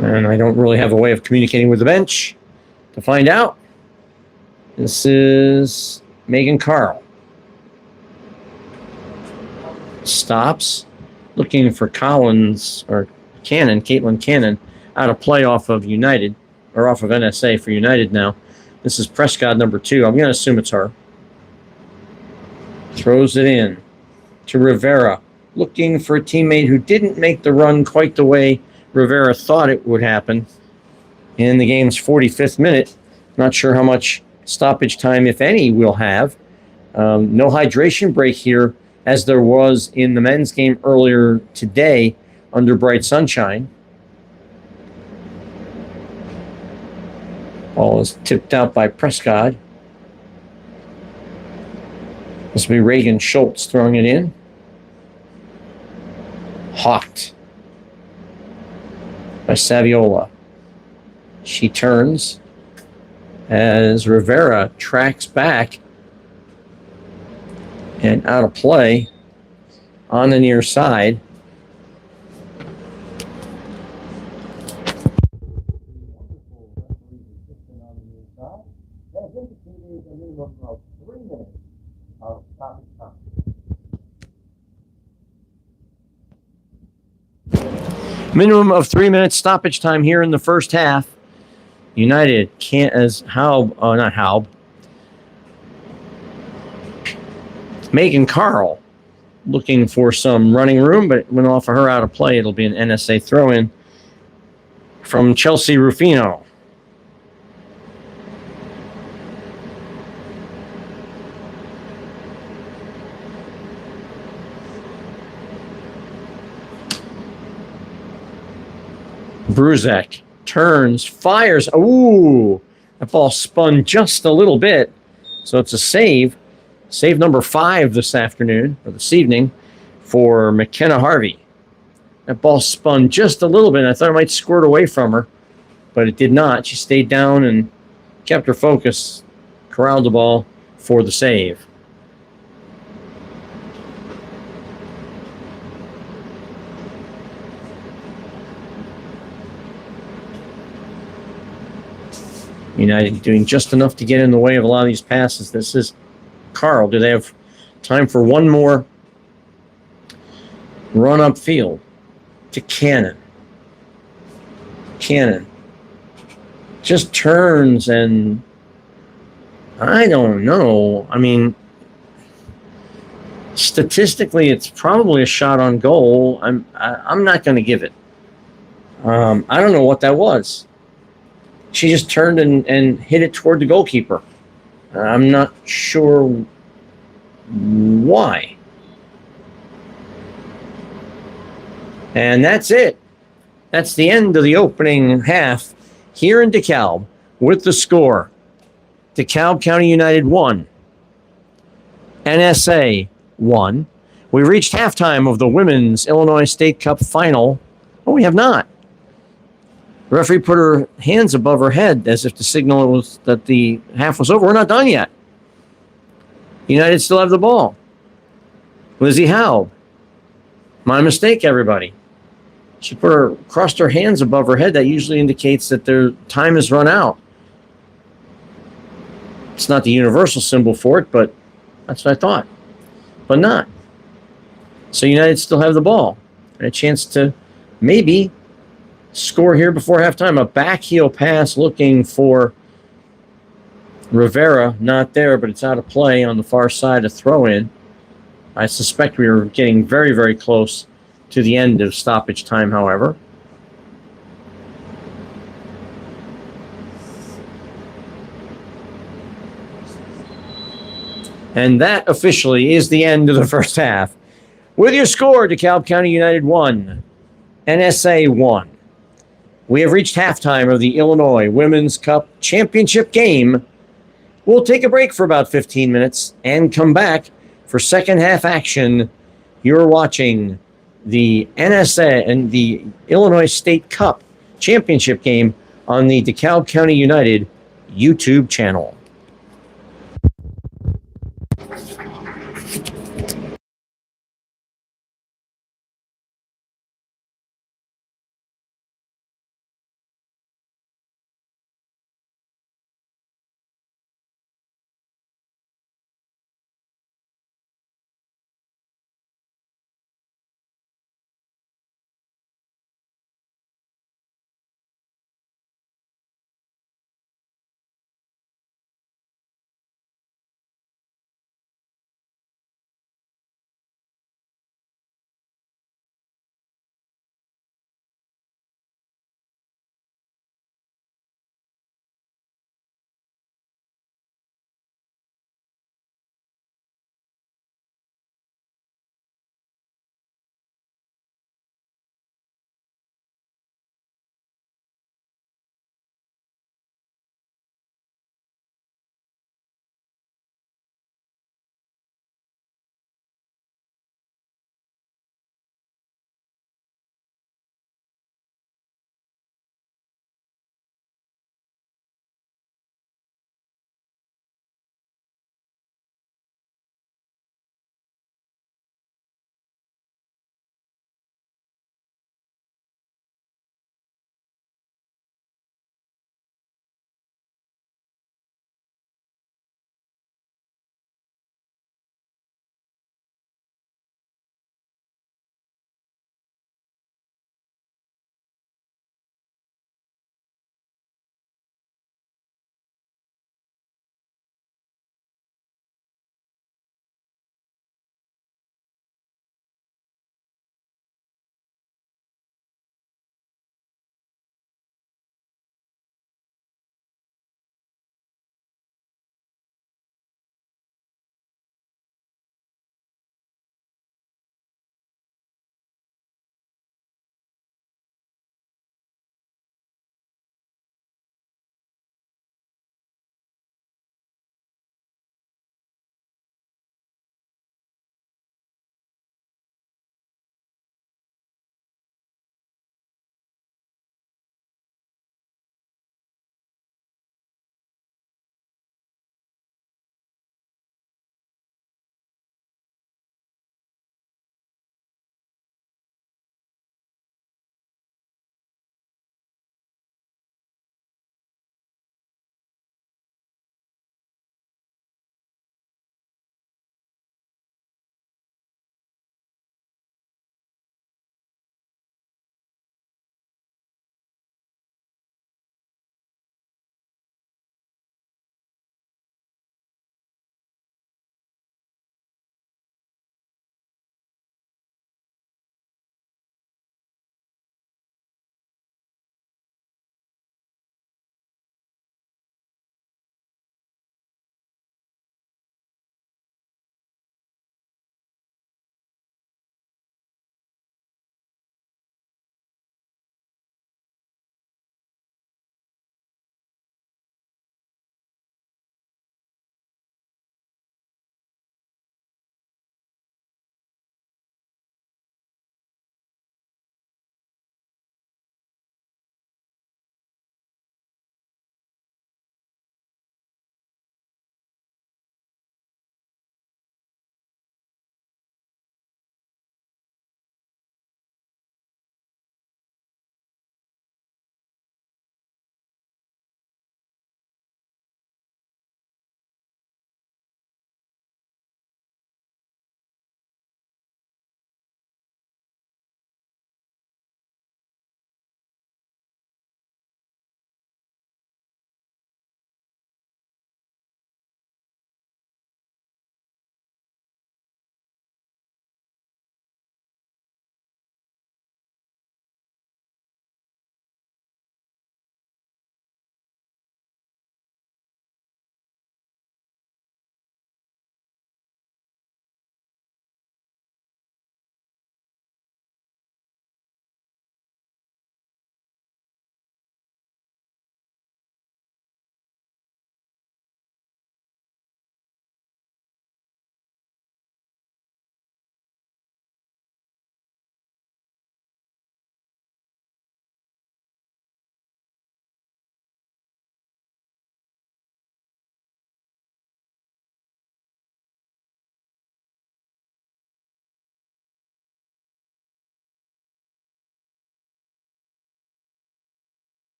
And I don't really have a way of communicating with the bench to find out. This is Megan Carl. Stops. Looking for Collins, or Cannon, Caitlin Cannon, out of play off of United, or off of NSA for United now. This is Prescott, number 2. I'm going to assume it's her. Throws it in to Rivera. Looking for a teammate who didn't make the run quite the way Rivera thought it would happen. in the game's 45th minute. Not sure how much stoppage time, if any, we'll have. No hydration break here, as there was in the men's game earlier today under bright sunshine. Ball is tipped out by Prescott. This will be Reagan Schultz throwing it in. Hawked by Saviola. She turns as Rivera tracks back and out of play on the near side. Minimum of 3 minutes stoppage time here in the first half. United can't, as not Haub. Megan Carl looking for some running room, but it went off of her out of play. It'll be an NSA throw-in from Chelsea Rufino. Bruzek turns, fires. Ooh, that ball spun just a little bit. So it's a save. Save number 5 this afternoon, or this evening, for McKenna Harvey. That ball spun just a little bit. I thought it might squirt away from her, but it did not. She stayed down and kept her focus, corralled the ball for the save. United doing just enough to get in the way of a lot of these passes. This is Carl. Do they have time for one more run upfield to Cannon? Cannon just turns, and I don't know. I mean, statistically, it's probably a shot on goal. I'm not going to give it. I don't know what that was. She just turned and hit it toward the goalkeeper. I'm not sure why. And that's it. That's the end of the opening half here in DeKalb with the score. DeKalb County United 1. NSA 1. We reached halftime of the Women's Illinois State Cup final. Oh, we have not. The referee put her hands above her head as if to signal it was that the half was over. We're not done yet. United still have the ball. Lizzie Howe. My mistake, everybody. She crossed her hands above her head. That usually indicates that their time has run out. It's not the universal symbol for it, but that's what I thought. But not. So United still have the ball. And a chance to maybe score here before halftime. A back heel pass looking for Rivera. Not there, but it's out of play on the far side, a throw in. I suspect we were getting very, very close to the end of stoppage time, however. And that officially is the end of the first half. With your score, DeKalb County United 1, NSA 1. We have reached halftime of the Illinois Women's Cup Championship game. We'll take a break for about 15 minutes and come back for second half action. You're watching the NSA and the Illinois State Cup Championship game on the DeKalb County United YouTube channel.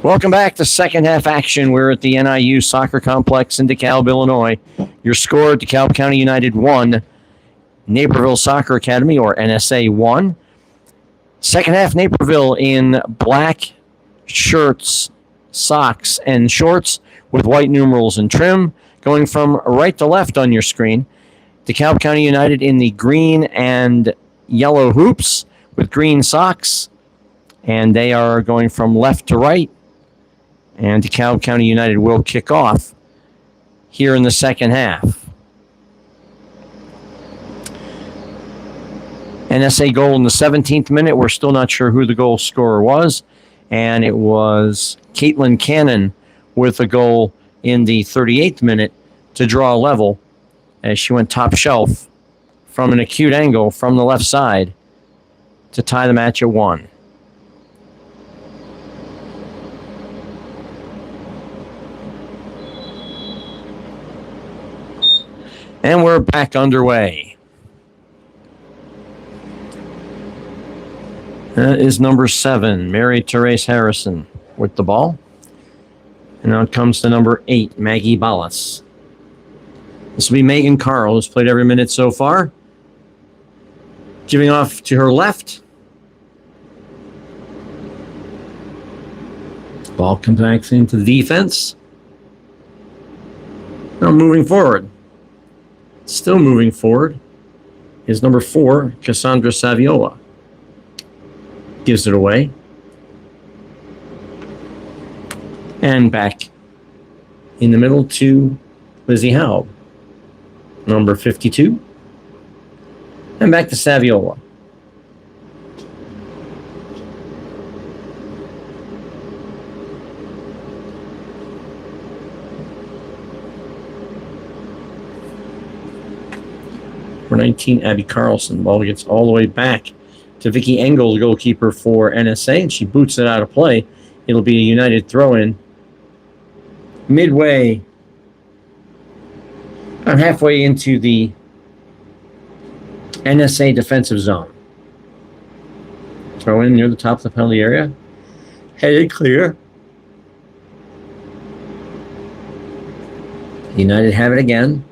Welcome back to second half action. We're at the NIU Soccer Complex in DeKalb, Illinois. Your score, DeKalb County United 1, Naperville Soccer Academy, or NSA, 1. Second half, Naperville in black shirts, socks, and shorts with white numerals and trim, going from right to left on your screen. DeKalb County United in the green and yellow hoops with green socks, and they are going from left to right. And DeKalb County United will kick off here in the second half. NSA goal in the 17th minute. We're still not sure who the goal scorer was. And it was Caitlin Cannon with a goal in the 38th minute to draw a level as she went top shelf from an acute angle from the left side to tie the match at 1. And we're back underway. That is number 7, Mary Therese Harrison with the ball. And now it comes to number 8, Maggie Ballas. This will be Megan Carl, who's played every minute so far. Giving off to her left. Ball comes back into the defense. Now moving forward. Still moving forward is number 4, Cassandra Saviola. Gives it away. And back in the middle to Lizzie Howe, number 52. And back to Saviola. Number 19, Abby Carlson. Ball gets all the way back to Vicky Engel, the goalkeeper for NSA, and she boots it out of play. It'll be a United throw-in midway, about halfway into the NSA defensive zone. Throw in near the top of the penalty area. Headed clear. United have it again.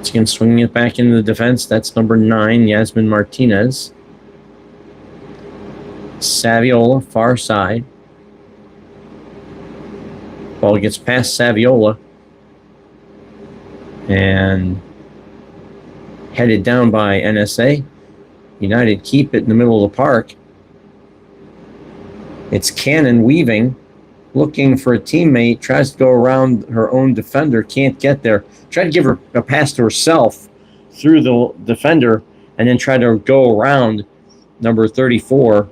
Again, swinging it back into the defense. That's number 9, Yasmin Martinez. Saviola, far side. Ball gets past Saviola and headed down by NSA. United keep it in the middle of the park. It's Cannon weaving, looking for a teammate, tries to go around her own defender, can't get there. Tried to give her a pass to herself through the defender and then tried to go around number 34,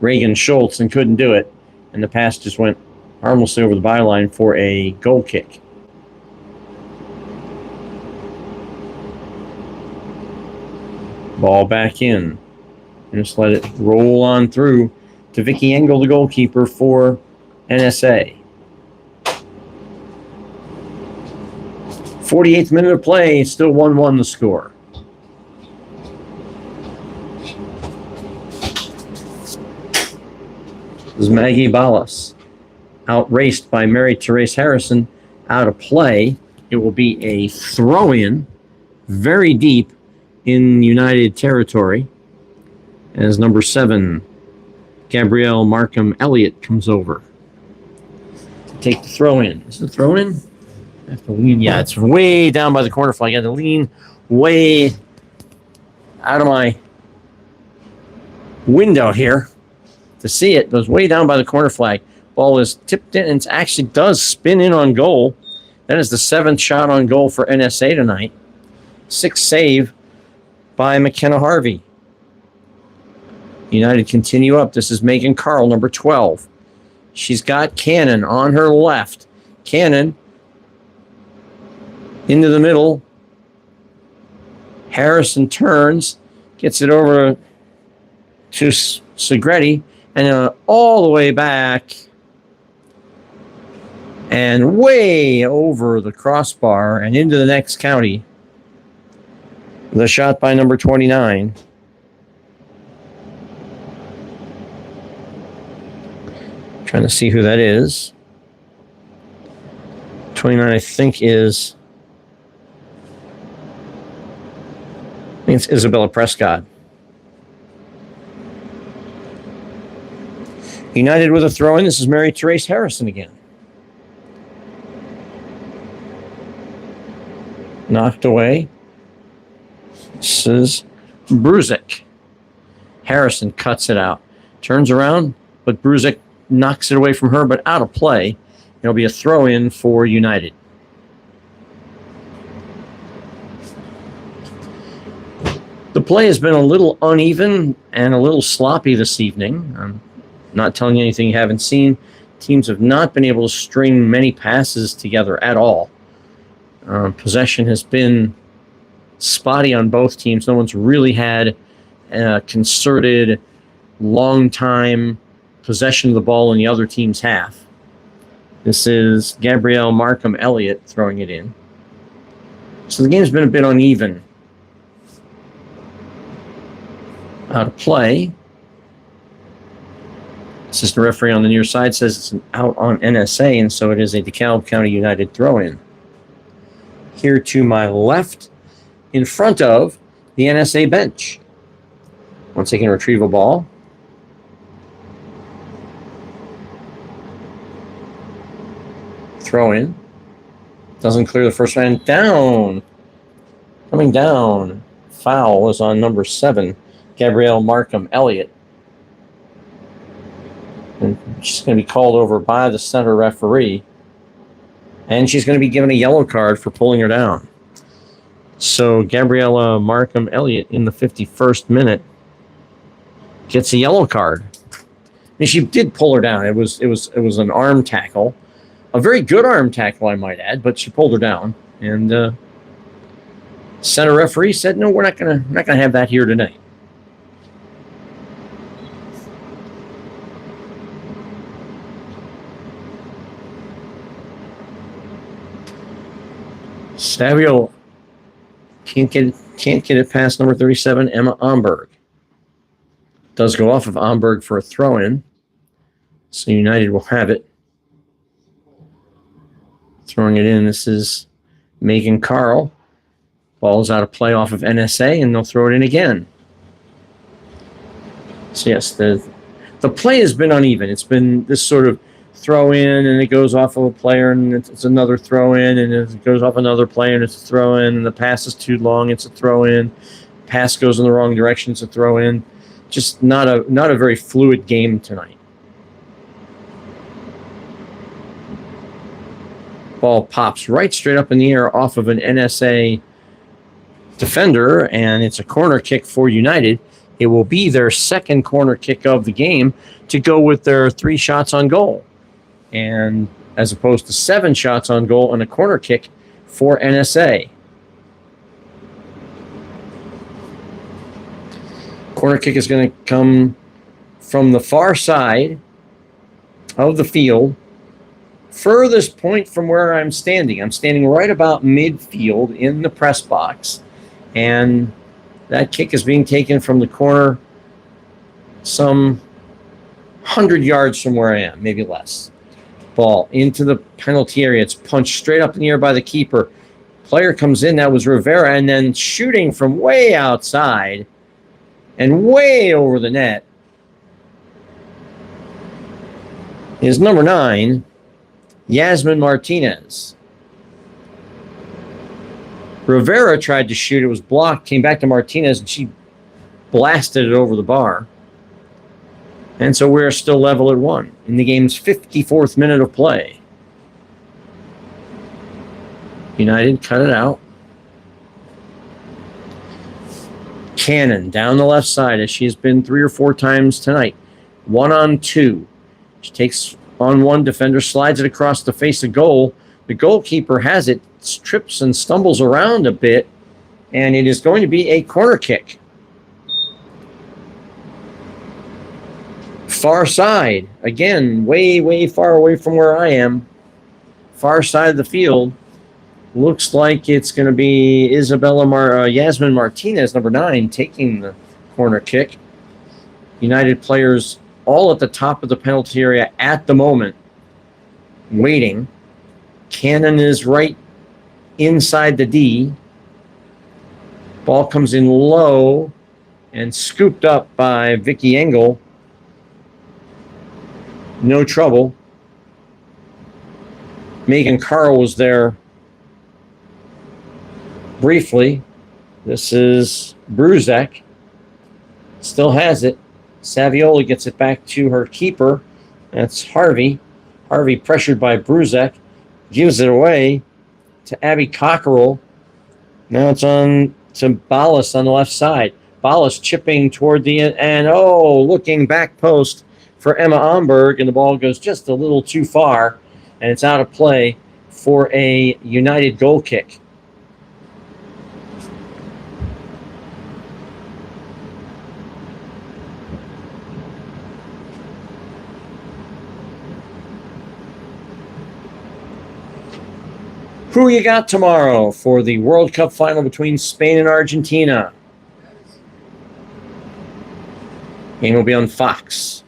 Reagan Schultz, and couldn't do it. And the pass just went harmlessly over the byline for a goal kick. Ball back in. And just let it roll on through to Vicky Engel, the goalkeeper for NSA. 48th minute of play, still 1-1 the score. This is Maggie Ballas, outraced by Mary Therese Harrison, out of play. It will be a throw-in, very deep in United territory, as number 7, Gabrielle Markham Elliott, comes over to take the throw-in. Is it a throw-in? I have to lean. Yeah, it's way down by the corner flag. I got to lean way out of my window here to see it. It goes way down by the corner flag. Ball is tipped in, and it actually does spin in on goal. That is the 7th shot on goal for NSA tonight. 6th save by McKenna Harvey. United continue up. This is Megan Carl, number 12. She's got Cannon on her left. Cannon into the middle. Harrison turns, gets it over to Segretti, and then all the way back and way over the crossbar and into the next county. The shot by number 29. Trying to see who that is. 29, I think it's Isabella Prescott. United with a throw-in. This is Mary Therese Harrison again. Knocked away. This is Bruzik. Harrison cuts it out. Turns around, but Bruzik knocks it away from her, but out of play. It'll be a throw-in for United. The play has been a little uneven and a little sloppy this evening. I'm not telling you anything you haven't seen. Teams have not been able to string many passes together at all. Possession has been spotty on both teams. No one's really had a concerted, long-time possession of the ball in the other team's half. This is Gabrielle Markham Elliott throwing it in. So the game's been a bit uneven. Out of play. Assistant referee on the near side says it's an out on NSA, and so it is a DeKalb County United throw-in. Here to my left, in front of the NSA bench. Once they can retrieve a ball. Throw in. Doesn't clear the first man. Down. Coming down. Foul is on number 7, Gabrielle Markham Elliott. And she's going to be called over by the center referee. And she's going to be given a yellow card for pulling her down. So Gabriella Markham Elliott in the 51st minute gets a yellow card. And she did pull her down. It was an arm tackle. A very good arm tackle, I might add, but she pulled her down. And center referee said, "No, we're not gonna have that here tonight." Savio can't get it past number 37, Emma Omberg. Does go off of Omberg for a throw-in. So United will have it. Throwing it in, this is Megan Carl. Ball's out of play off of NSA, and they'll throw it in again. So yes, the play has been uneven. It's been this sort of throw in, and it goes off of a player, and it's another throw in, and it goes off another player, and it's a throw in, and the pass is too long, it's a throw in. Pass goes in the wrong direction, it's a throw in. Just not a very fluid game tonight. Ball pops right straight up in the air off of an NSA defender, and it's a corner kick for United. It will be their second corner kick of the game to go with their 3 shots on goal. And as opposed to 7 shots on goal and a corner kick for NSA. Corner kick is going to come from the far side of the field, furthest point from where I'm standing. I'm standing right about midfield in the press box, and that kick is being taken from the corner some 100 yards from where I am, maybe less. Ball into the penalty area. It's punched straight up in the air by the keeper. Player comes in. That was Rivera, and then shooting from way outside and way over the net is number 9, Yasmin Martinez. Rivera tried to shoot. It was blocked. Came back to Martinez, and she blasted it over the bar. And so we're still level at 1 in the game's 54th minute of play. United cut it out. Cannon down the left side, as she has been 3 or 4 times tonight. 1-on-2. She takes on one defender, slides it across the face of goal. The goalkeeper has it, trips and stumbles around a bit, and it is going to be a corner kick. Far side, again, way, way far away from where I am. Far side of the field. Looks like it's going to be Yasmin Martinez, number 9, taking the corner kick. United players all at the top of the penalty area at the moment, waiting. Cannon is right inside the D. Ball comes in low and scooped up by Vicky Engel. No trouble. Megan Carl was there briefly. This is Bruzek. Still has it. Saviola gets it back to her keeper. That's Harvey. Harvey, pressured by Bruzek, gives it away to Abby Cockerell. Now it's on to Ballas on the left side. Ballas chipping toward the end, and looking back post for Emma Omberg, and the ball goes just a little too far, and it's out of play for a United goal kick. Who you got tomorrow for the World Cup final between Spain and Argentina? Game will be on Fox.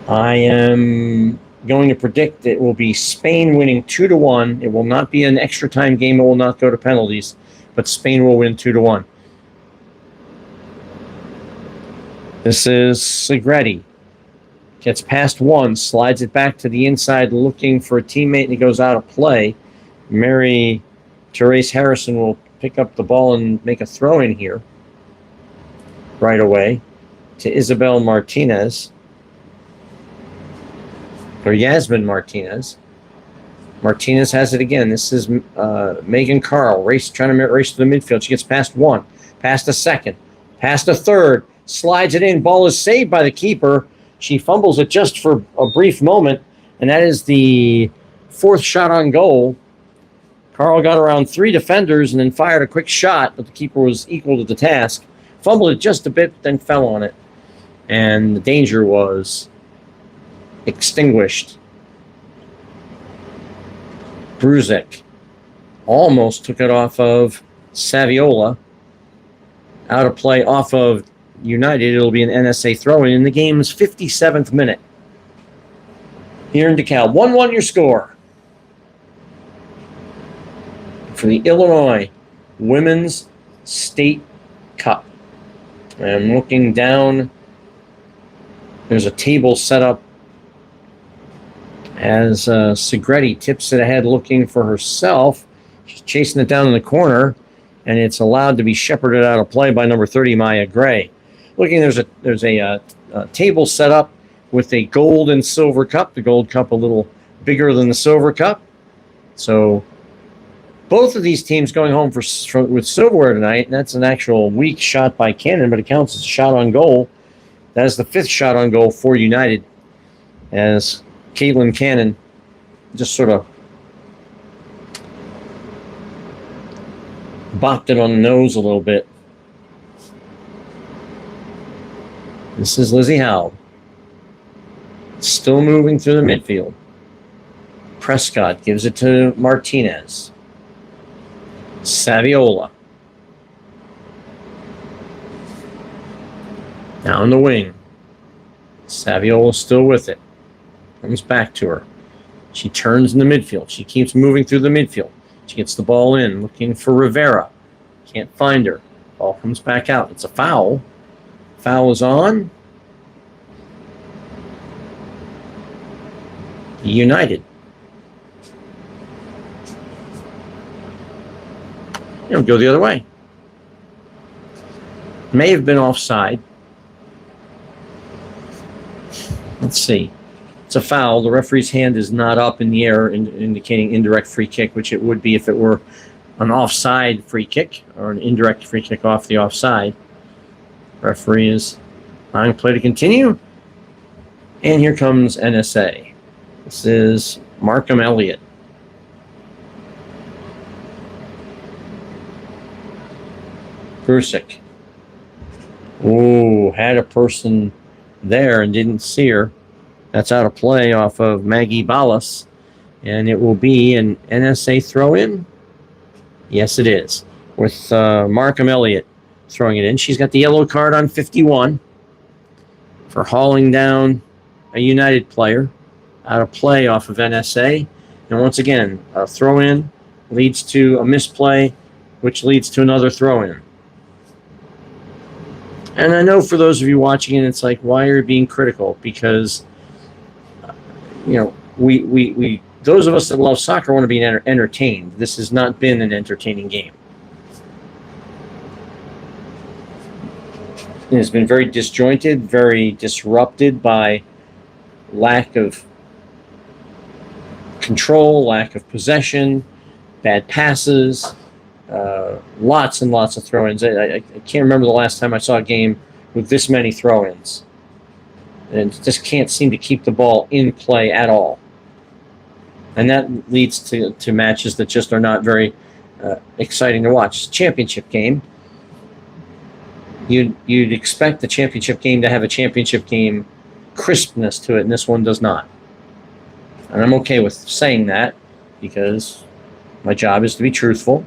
I am going to predict it will be Spain winning 2-1. It will not be an extra time game. It will not go to penalties, but Spain will win 2-1. This is Segretti. Gets past one, slides it back to the inside looking for a teammate, and he goes out of play. Mary Therese Harrison will pick up the ball and make a throw in here right away to Isabel Martinez. Or Yasmin Martinez. Martinez has it again. This is Megan Carl trying to race to the midfield. She gets past one, past a second, past a third, slides it in. Ball is saved by the keeper. She fumbles it just for a brief moment, and that is the fourth shot on goal. Carl got around three defenders and then fired a quick shot, but the keeper was equal to the task. Fumbled it just a bit, then fell on it. And the danger was extinguished. Bruzek almost took it off of Saviola. Out of play off of United. It'll be an NSA throw-in in the game's 57th minute. Here in DeKalb. 1-1 your score. For the Illinois Women's State Cup. I'm looking down. There's a table set up as Segretti tips it ahead looking for herself. She's chasing it down in the corner, and it's allowed to be shepherded out of play by number 30, Maya Gray. Looking, there's a table set up with a gold and silver cup. The gold cup a little bigger than the silver cup. So both of these teams going home with silverware tonight. And that's an actual weak shot by Cannon, but it counts as a shot on goal. That is the fifth shot on goal for United, as Caitlin Cannon just sort of bopped it on the nose a little bit. This is Lizzie Howe. Still moving through the midfield. Prescott gives it to Martinez. Saviola. Down the wing. Saviola still with it. Comes back to her. She turns in the midfield. She keeps moving through the midfield. She gets the ball in, looking for Rivera. Can't find her. Ball comes back out. It's a foul. Foul is on United. It'll go the other way. May have been offside. Let's see. It's a foul. The referee's hand is not up in the air, indicating indirect free kick, which it would be if it were an offside free kick or an indirect free kick off the offside. Referee is allowing play to continue. And here comes NSA. This is Markham Elliott. Brusik. Ooh, had a person there and didn't see her. That's out of play off of Maggie Ballas. And it will be an NSA throw-in. Yes, it is. With Markham Elliott throwing it in. She's got the yellow card on 51. for hauling down a United player out of play off of NSA. And once again, a throw-in leads to a misplay, which leads to another throw-in. And I know for those of you watching it, it's like, why are you being critical? Because, you know, we those of us that love soccer want to be entertained. This has not been an entertaining game. It has been very disjointed, very disrupted by lack of control, lack of possession, bad passes, lots and lots of throw-ins. I can't remember the last time I saw a game with this many throw-ins. And just can't seem to keep the ball in play at all. And that leads to matches that just are not very exciting to watch. Championship game. You'd expect the championship game to have a championship game crispness to it, and this one does not. And I'm okay with saying that because my job is to be truthful.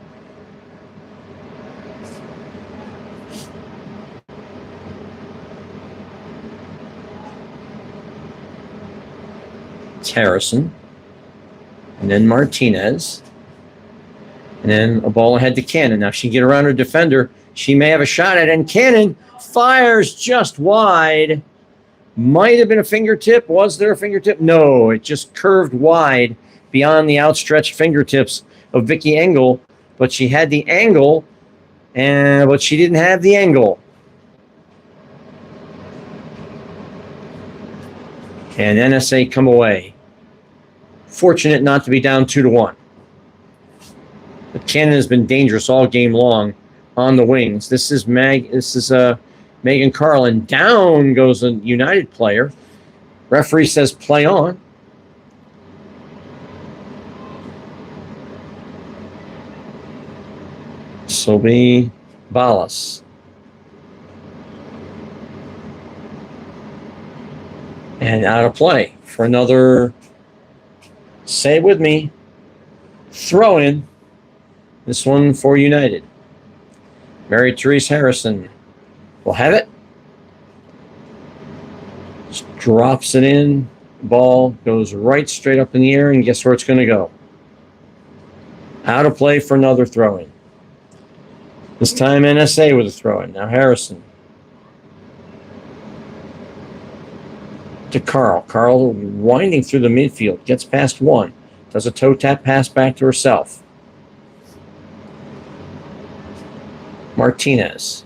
It's Harrison. And then Martinez. And then a ball ahead to Cannon. Now, if she can get around her defender, she may have a shot at it. And Cannon fires just wide. Might have been a fingertip. Was there a fingertip? No, it just curved wide beyond the outstretched fingertips of Vicky Engel. But she had the angle, but she didn't have the angle. And NSA come away. Fortunate not to be down 2-1. But Cannon has been dangerous all game long on the wings. This is Megan Carlin. Down goes a United player. Referee says play on. This will be Ballas. And out of play for another, say it with me, throw in. This one for United. Mary Therese Harrison will have it. Just drops it in. Ball goes right straight up in the air, and guess where it's going to go? Out of play for another throw-in. This time NSA with a throw-in. Now Harrison. To Carl. Carl winding through the midfield. Gets past one. Does a toe tap pass back to herself. Martinez.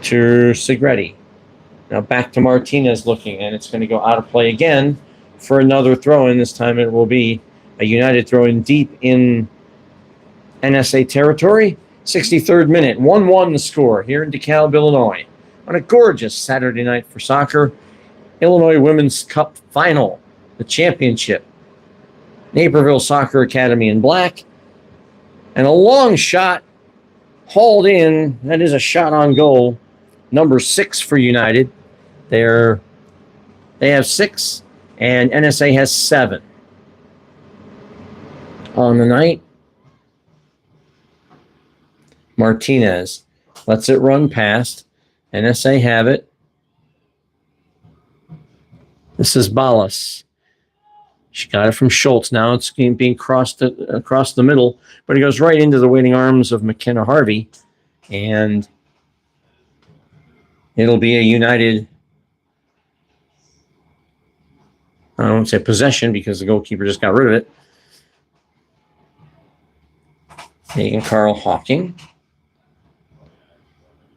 To Segretti. Now back to Martinez looking, and it's going to go out of play again for another throw-in. This time it will be a United throw-in deep in NSA territory. 63rd minute. 1-1 the score here in DeKalb, Illinois. On a gorgeous Saturday night for soccer. Illinois Women's Cup Final. The championship. Naperville Soccer Academy in black. And a long shot hauled in. That is a shot on goal. Number 6 for United. They have 6, and NSA has 7 on the night. Martinez lets it run past. NSA have it. This is Ballas. She got it from Schultz. Now it's being crossed across the middle, but it goes right into the waiting arms of McKenna Harvey, and it'll be a United, I won't say possession because the goalkeeper just got rid of it. Megan Carl Hawking.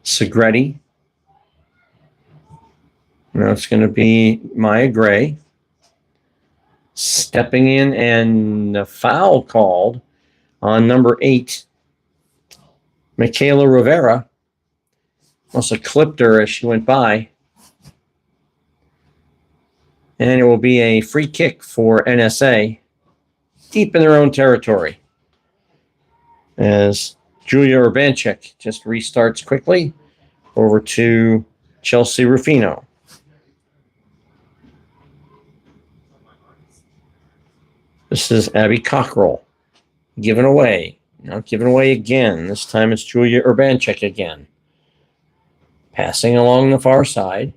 Segretti. Now it's going to be Maya Gray. Stepping in, and a foul called on number 8, Michaela Rivera. Also clipped her as she went by. And it will be a free kick for NSA deep in their own territory. As Julia Urbanchek just restarts quickly over to Chelsea Rufino. This is Abby Cockrell. Given away. Now given away again. This time it's Julia Urbanchek again. Passing along the far side.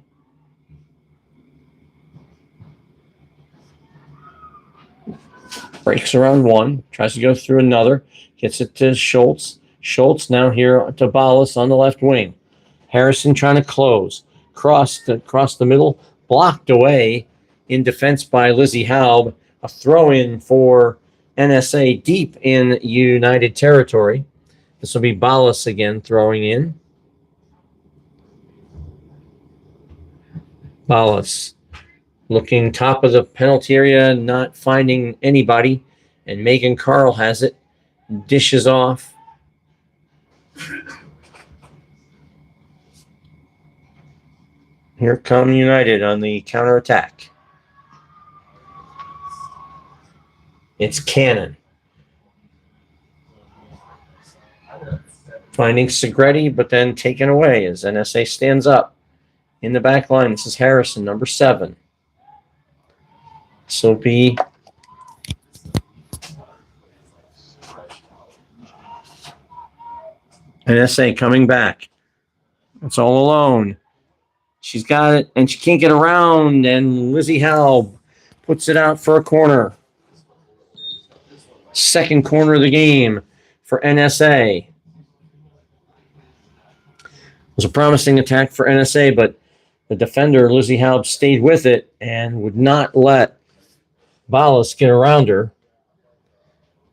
Breaks around one. Tries to go through another. Gets it to Schultz. Schultz now here to Ballas on the left wing. Harrison trying to close. Cross the middle. Blocked away in defense by Lizzie Haub. A throw-in for NSA deep in United territory. This will be Ballas again throwing in. Ballas looking top of the penalty area, not finding anybody. And Megan Carl has it. Dishes off. Here come United on the counterattack. It's Cannon. Finding Segretti, but then taken away as NSA stands up. In the back line, this is Harrison, number 7. This will be NSA coming back. It's all alone. She's got it, and she can't get around, and Lizzie Haub puts it out for a corner. Second corner of the game for NSA. It was a promising attack for NSA, but the defender, Lizzie Haub, stayed with it and would not let Ballas get around her.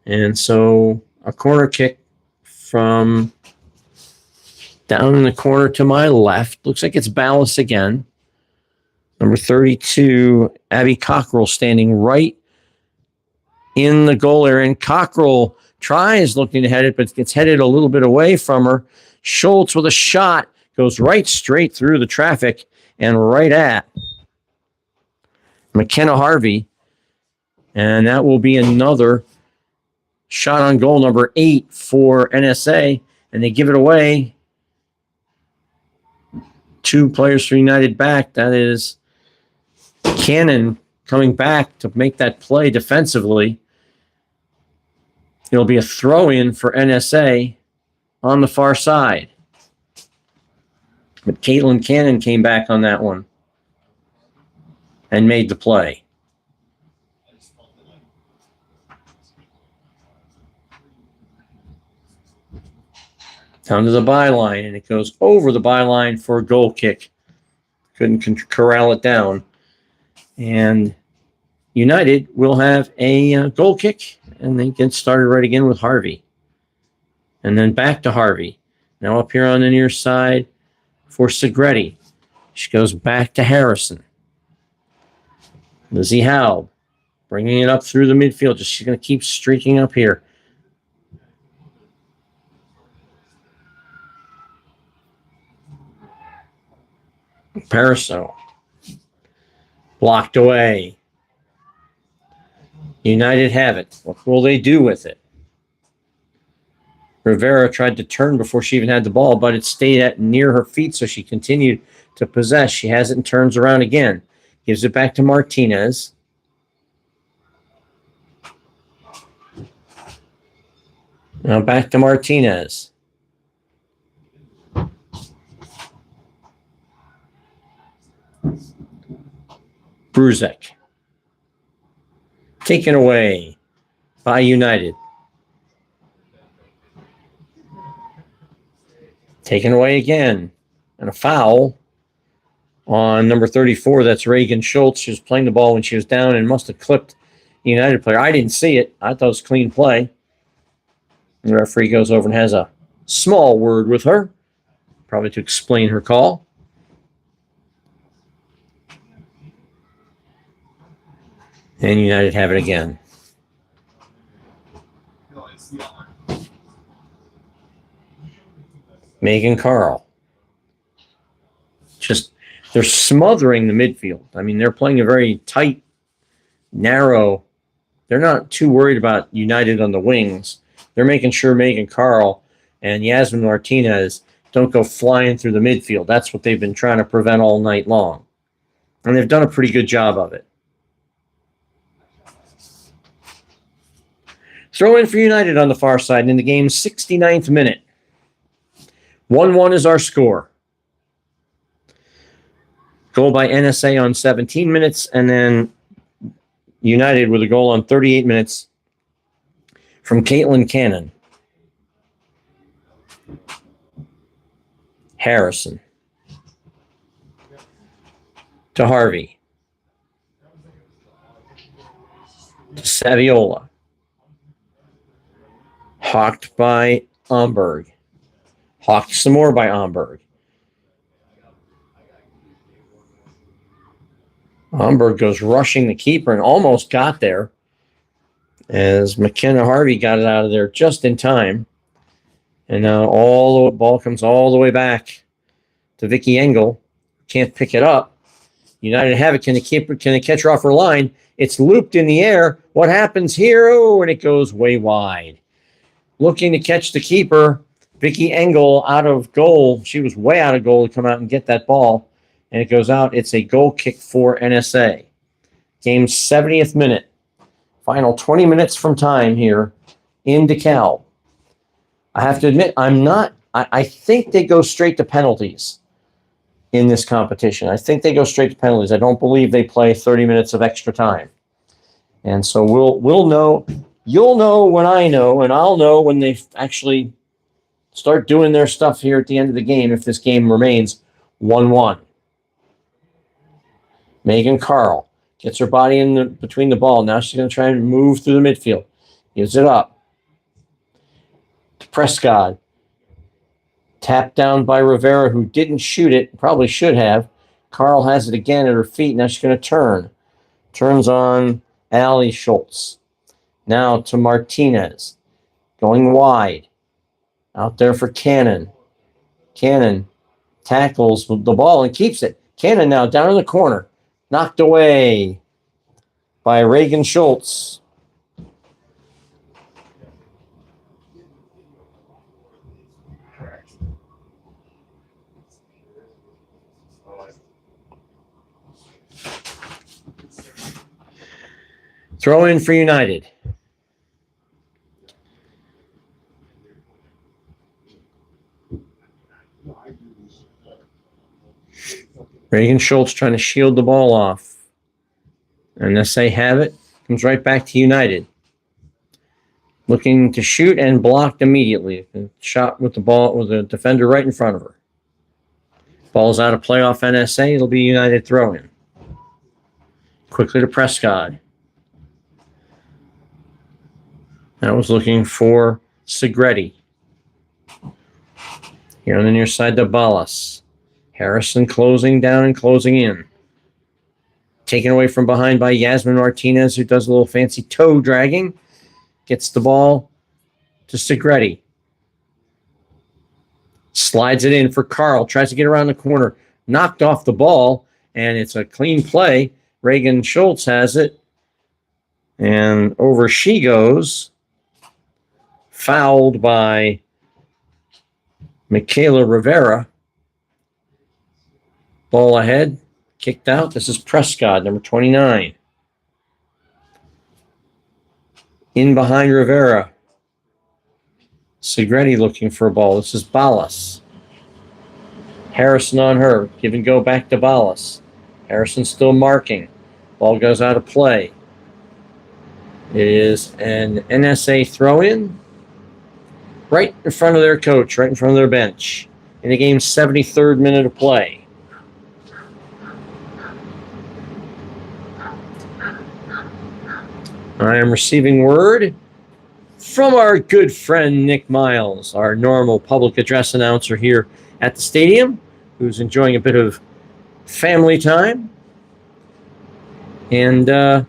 And so a corner kick from down in the corner to my left. Looks like it's Ballas again. Number 32, Abby Cockrell, standing right in the goal area. And Cockrell tries looking to head it, but gets headed a little bit away from her. Schultz with a shot goes right straight through the traffic and right at McKenna Harvey. And that will be another shot on goal, number 8 for NSA. And they give it away. 2 players for United back. That is Cannon coming back to make that play defensively. It'll be a throw-in for NSA on the far side. But Caitlin Cannon came back on that one and made the play. Down to the byline, and it goes over the byline for a goal kick. Couldn't corral it down. And United will have a goal kick, and they get started right again with Harvey. And then back to Harvey. Now up here on the near side for Segretti. She goes back to Harrison. Lizzie Haub bringing it up through the midfield. She's going to keep streaking up here. Pariseau. Blocked away. United have it. What will they do with it? Rivera tried to turn before she even had the ball, but it stayed at near her feet, so she continued to possess. She has it and turns around again. Gives it back to Martinez. Now back to Martinez. Bruzek. Taken away by United. Taken away again. And a foul on number 34. That's Reagan Schultz. She was playing the ball when she was down and must have clipped the United player. I didn't see it. I thought it was clean play. The referee goes over and has a small word with her, probably to explain her call. And United have it again. Megan Carl. Just, they're smothering the midfield. I mean, they're playing a very tight, narrow. They're not too worried about United on the wings. They're making sure Megan Carl and Yasmin Martinez don't go flying through the midfield. That's what they've been trying to prevent all night long. And they've done a pretty good job of it. Throw in for United on the far side in the game's 69th minute. 1-1 is our score. Goal by NSA on 17 minutes, and then United with a goal on 38 minutes from Caitlin Cannon. Harrison to Harvey to Saviola. Hawked by Omberg. Hawked some more by Omberg. Omberg goes rushing the keeper and almost got there as McKenna Harvey got it out of there just in time. And now all the ball comes all the way back to Vicky Engel. Can't pick it up. United have it. Can they catch her off her line? It's looped in the air. What happens here? Oh, and it goes way wide. Looking to catch the keeper, Vicky Engel out of goal. She was way out of goal to come out and get that ball. And it goes out. It's a goal kick for NSA. Game's 70th minute. Final 20 minutes from time here in DeKalb. I have to admit, I think they go straight to penalties in this competition. I think they go straight to penalties. I don't believe they play 30 minutes of extra time. And so we'll know. You'll know when I know, and I'll know when they actually start doing their stuff here at the end of the game if this game remains 1-1. Megan Carl gets her body in between the ball. Now she's going to try and move through the midfield. Gives it up to Prescott. Tapped down by Rivera, who didn't shoot it. Probably should have. Carl has it again at her feet. Now she's going to turn. Turns on Allie Schultz. Now to Martinez. Going wide. Out there for Cannon. Cannon tackles the ball and keeps it. Cannon now down in the corner. Knocked away by Reagan Schultz. Throw in for United. Reagan Schultz trying to shield the ball off. NSA have it. Comes right back to United. Looking to shoot and blocked immediately. Shot with the ball with the defender right in front of her. Ball's out of play off NSA. It'll be United throw-in. Quickly to Prescott. That was looking for Segretti. Here on the near side to Ballas. Harrison closing down and closing in. Taken away from behind by Yasmin Martinez, who does a little fancy toe dragging. Gets the ball to Segretti. Slides it in for Carl. Tries to get around the corner. Knocked off the ball, and it's a clean play. Reagan Schultz has it. And over she goes. Fouled by Michaela Rivera. Ball ahead. Kicked out. This is Prescott, number 29. In behind Rivera. Segretti looking for a ball. This is Ballas. Harrison on her. Give and go back to Ballas. Harrison still marking. Ball goes out of play. It is an NSA throw-in. Right in front of their coach, right in front of their bench. In the game's 73rd minute of play. I am receiving word from our good friend Nick Miles, our normal public address announcer here at the stadium, who's enjoying a bit of family time. And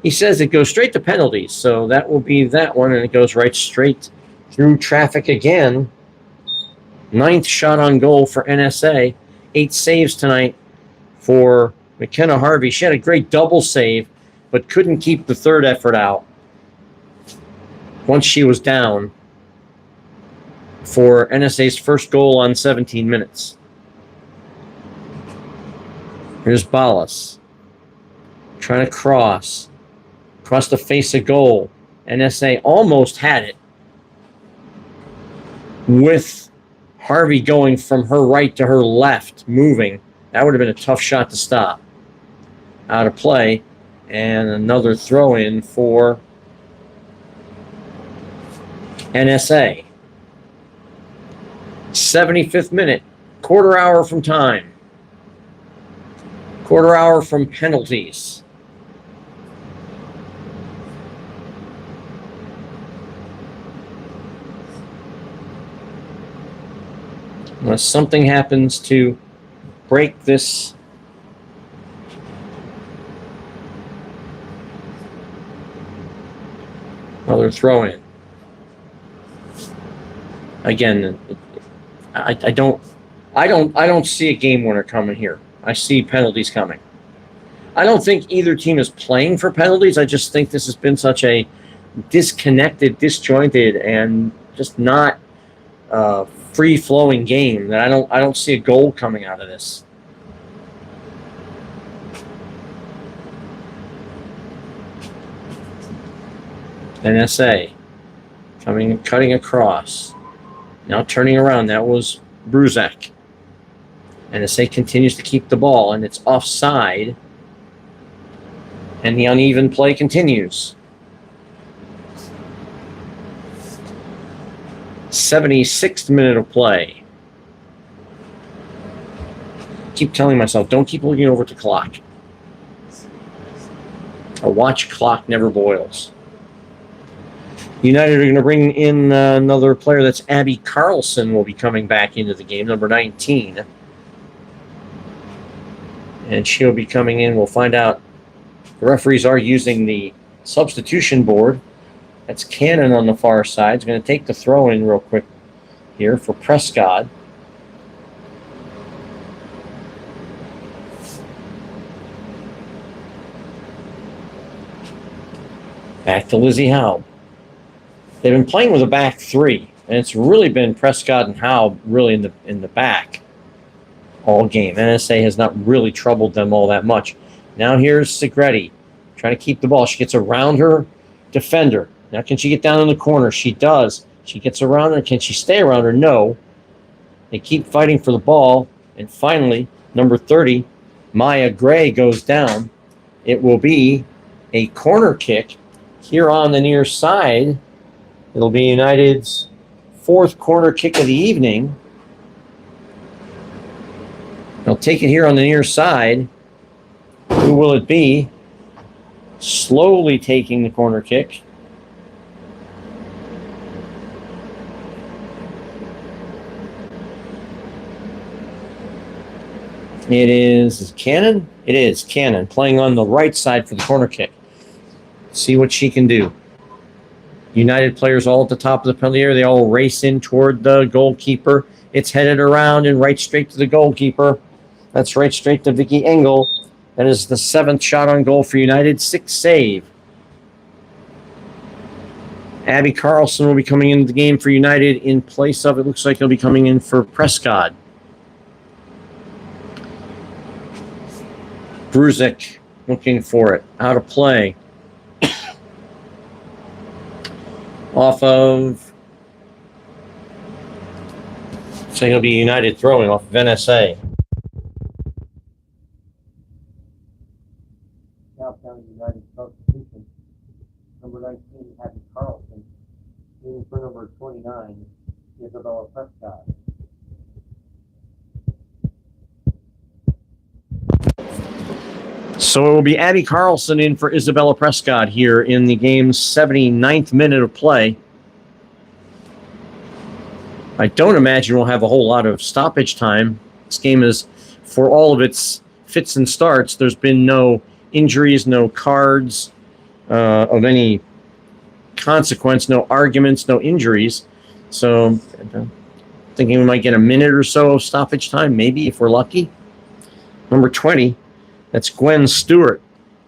he says it goes straight to penalties, so that will be that one, and it goes right straight through traffic again. 9th shot on goal for NSA. 8 saves tonight for McKenna Harvey. She had a great double save, but couldn't keep the third effort out once she was down for NSA's first goal on 17 minutes. Here's Ballas. Trying to cross the face of goal. NSA almost had it with Harvey going from her right to her left, moving That would have been a tough shot to stop. Out of play, and another throw-in for NSA. 75th minute, quarter hour from time. Quarter hour from penalties. Unless something happens to break this another throw-in. Again, I don't see a game winner coming here. I see penalties coming. I don't think either team is playing for penalties. I just think this has been such a disconnected, disjointed, and just not free-flowing game that I don't see a goal coming out of this. NSA cutting across. Now turning around. That was Bruzak. NSA continues to keep the ball, and it's offside. And the uneven play continues. 76th minute of play. Keep telling myself, don't keep looking over at the clock. A watch clock never boils. United are going to bring in another player. That's Abby Carlson will be coming back into the game, number 19. And she'll be coming in. We'll find out. The referees are using the substitution board. That's Cannon on the far side. He's going to take the throw in real quick here for Prescott. Back to Lizzie Howe. They've been playing with a back three, and it's really been Prescott and Howe really in the back all game. NSA has not really troubled them all that much. Now here's Segretti trying to keep the ball. She gets around her defender. Now can she get down in the corner? She does. She gets around her. Can she stay around her? No. They keep fighting for the ball, and finally, number 30, Maya Gray goes down. It will be a corner kick here on the near side. It'll be United's fourth corner kick of the evening. They'll take it here on the near side. Who will it be? Slowly taking the corner kick. It is Cannon? It is Cannon playing on the right side for the corner kick. See what she can do. United players all at the top of the penalty area. They all race in toward the goalkeeper. It's headed around and right straight to the goalkeeper. That's right straight to Vicky Engel. That is the 7th shot on goal for United. 6th save. Abby Carlson will be coming into the game for United in place of, it looks like he'll be coming in for Prescott. Bruzak looking for it. Out of play. Off of, so it'll be United throwing off of NSA. Now down United substitution. Number 19, Abby Carlson. In for number 29, Isabella Prescott. So it will be Abby Carlson in for Isabella Prescott here in the game's 79th minute of play. I don't imagine we'll have a whole lot of stoppage time. This game is, for all of its fits and starts, there's been no injuries, no cards of any consequence, no arguments, no injuries. So thinking we might get a minute or so of stoppage time, maybe, if we're lucky. Number 20. That's Gwen Stewart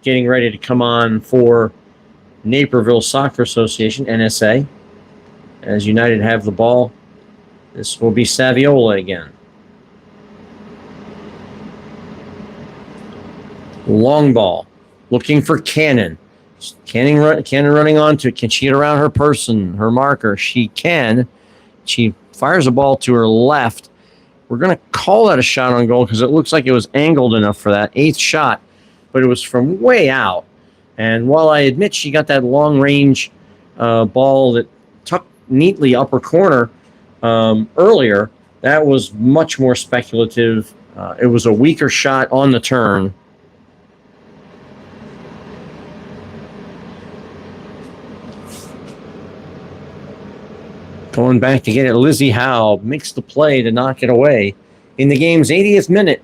getting ready to come on for Naperville Soccer Association, NSA. As United have the ball, this will be Saviola again. Long ball, looking for Cannon. Cannon running onto it. Can she get around her person, her marker? She can. She fires a ball to her left, We're going to call that a shot on goal because it looks like it was angled enough for that. 8th shot, but it was from way out. And while I admit she got that long-range ball that tucked neatly upper corner earlier, that was much more speculative. It was a weaker shot on the turn. Going back to get it, Lizzie Howe makes the play to knock it away. In the game's 80th minute,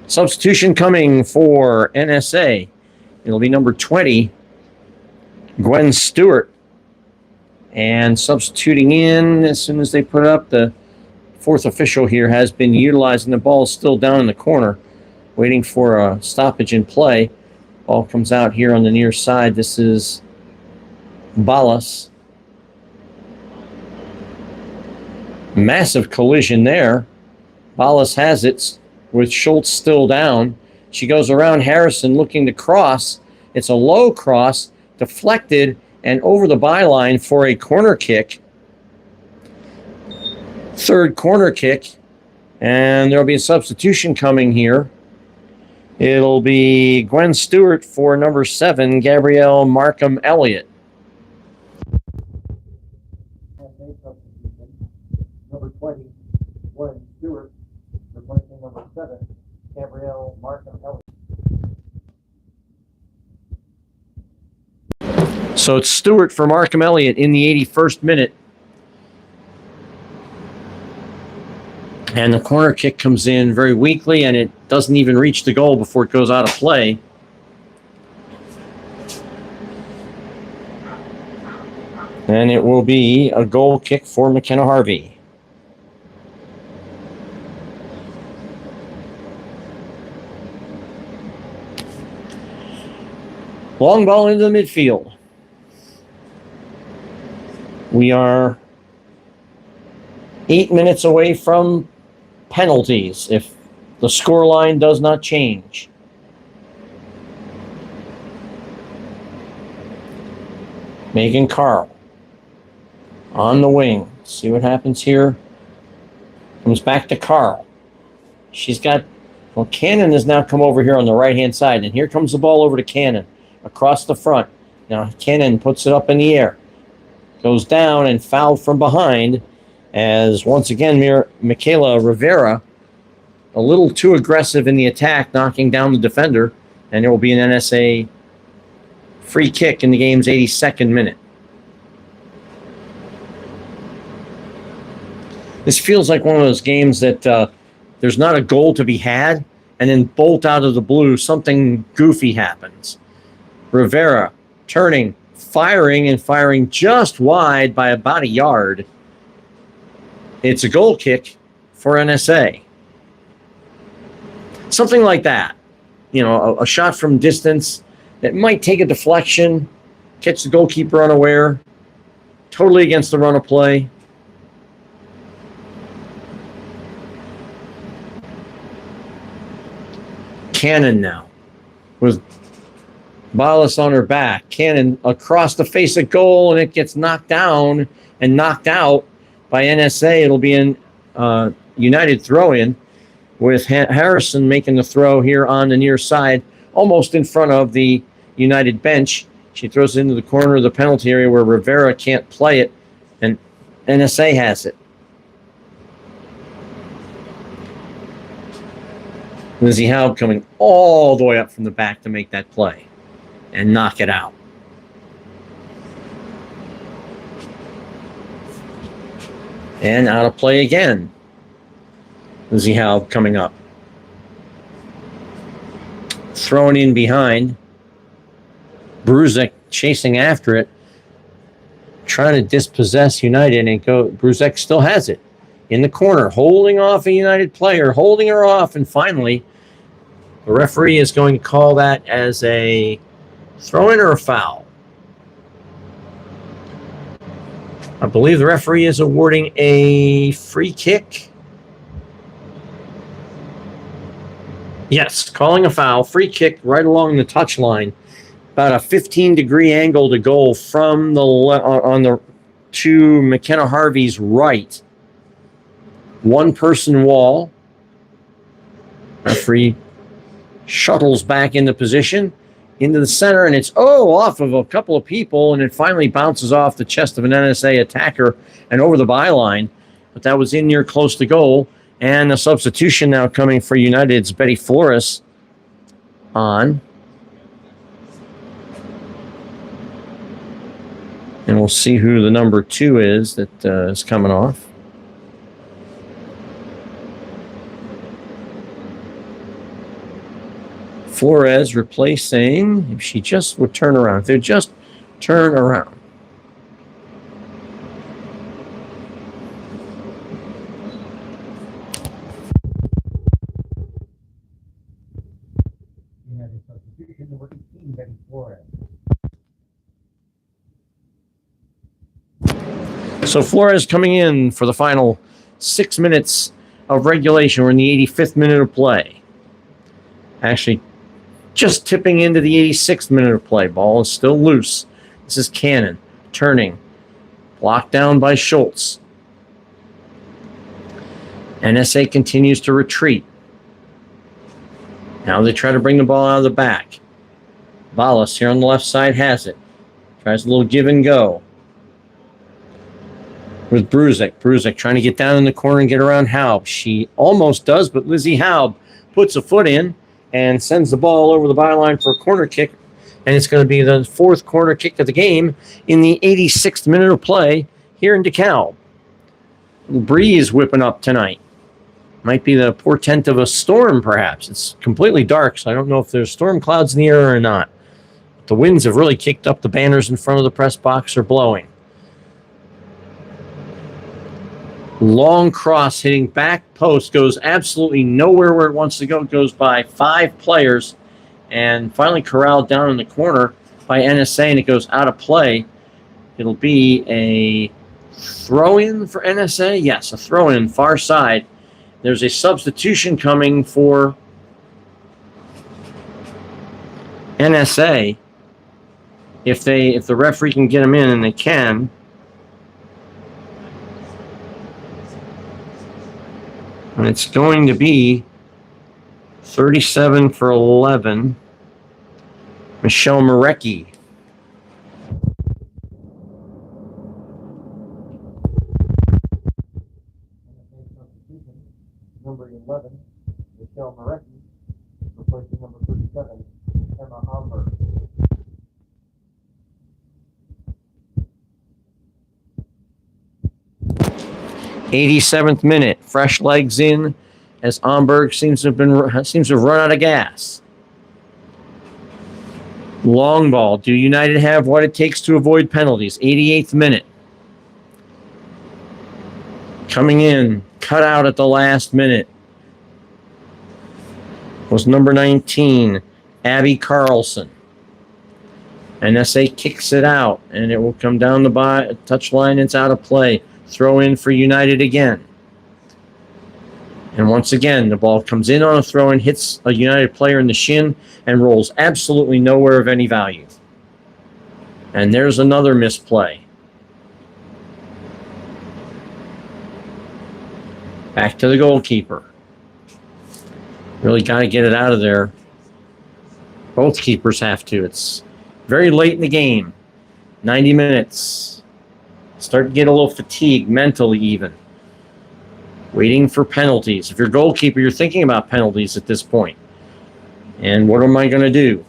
substitution coming for NSA. It'll be number 20, Gwen Stewart. And substituting in as soon as they put up, the 4th official here has been utilizing the ball still down in the corner, waiting for a stoppage in play. Ball comes out here on the near side. This is Ballas. Massive collision there. Ballas has it with Schultz still down. She goes around Harrison looking to cross. It's a low cross, deflected, and over the byline for a corner kick. 3rd corner kick. And there'll be a substitution coming here. It'll be Gwen Stewart for number 7, Gabrielle Markham Elliott. Number 20, Gwen Stewart, replacing number 7, Gabrielle Markham Elliott. So it's Stewart for Markham Elliott in the 81st minute. And the corner kick comes in very weakly, and it doesn't even reach the goal before it goes out of play. And it will be a goal kick for McKenna Harvey. Long ball into the midfield. We are 8 minutes away from penalties if the scoreline does not change. Megan Carl on the wing. See what happens here. Comes back to Carl. She's got, well, Cannon has now come over here on the right-hand side, and here comes the ball over to Cannon across the front. Now Cannon puts it up in the air. Goes down and fouled from behind as once again Michaela Rivera a little too aggressive in the attack, knocking down the defender, and there will be an NSA free kick in the game's 82nd minute. This feels like one of those games that there's not a goal to be had, and then bolt out of the blue, something goofy happens. Rivera turning, firing just wide by about a yard. It's a goal kick for NSA. Something like that. You know, a shot from distance that might take a deflection, catch the goalkeeper unaware, totally against the run of play. Cannon now with Ballas on her back. Cannon across the face of goal, and it gets knocked down and knocked out by NSA. It'll be an United throw-in with Harrison making the throw here on the near side, almost in front of the United bench. She throws it into the corner of the penalty area where Rivera can't play it, and NSA has it. Lizzie Howe coming all the way up from the back to make that play and knock it out. And out of play again. Lizzie Howe coming up. Thrown in behind. Bruzek chasing after it. Trying to dispossess United, and Bruzek still has it in the corner, holding off a United player, holding her off, and finally the referee is going to call that as a throw-in or a foul. I believe the referee is awarding a free kick. Yes, calling a foul. Free kick right along the touchline. About a 15-degree angle to goal from to McKenna Harvey's right. one-person wall. Referee shuttles back into position, into the center, and it's off of a couple of people, and it finally bounces off the chest of an NSA attacker and over the byline. But that was in near close to goal. And a substitution now coming for United's Betty Flores on. And we'll see who the number 2 is that is coming off. Flores replacing, if she just would turn around. If they just turn around. So Flores coming in for the final 6 minutes of regulation. We're in the 85th minute of play. Actually, just tipping into the 86th minute of play. Ball is still loose. This is Cannon turning. Blocked down by Schultz. NSA continues to retreat. Now they try to bring the ball out of the back. Valles here on the left side has it. Tries a little give and go. With Bruzek. Bruzek trying to get down in the corner and get around Haub. She almost does, but Lizzie Haub puts a foot in and sends the ball over the byline for a corner kick. And it's going to be the 4th corner kick of the game in the 86th minute of play here in DeKalb. Breeze whipping up tonight. Might be the portent of a storm, perhaps. It's completely dark, so I don't know if there's storm clouds in the air or not. But the winds have really kicked up. The banners in front of the press box are blowing. Long cross hitting back post, goes absolutely nowhere where it wants to go. It goes by 5 players and finally corralled down in the corner by NSA, and it goes out of play. It'll be a throw-in for NSA. Yes, a throw-in far side. There's a substitution coming for NSA. If the referee can get them in, and they can. And it's going to be 37 for 11. Michelle Marecki. Number 11, Michelle Marecki, replacing number 37, Emma Homburg. 87th minute, fresh legs in as Omberg seems to have run out of gas. Long ball. Do United have what it takes to avoid penalties? 88th minute. Coming in, cut out at the last minute was number 19, Abby Carlson. NSA kicks it out, and it will come down the touchline. It's out of play. Throw in for United again. And once again, the ball comes in on a throw-in, hits a United player in the shin, and rolls absolutely nowhere of any value. And there's another misplay. Back to the goalkeeper. Really got to get it out of there. Both keepers have to. It's very late in the game. 90 minutes. Start to get a little fatigued mentally even. Waiting for penalties. If you're a goalkeeper, you're thinking about penalties at this point. And what am I going to do?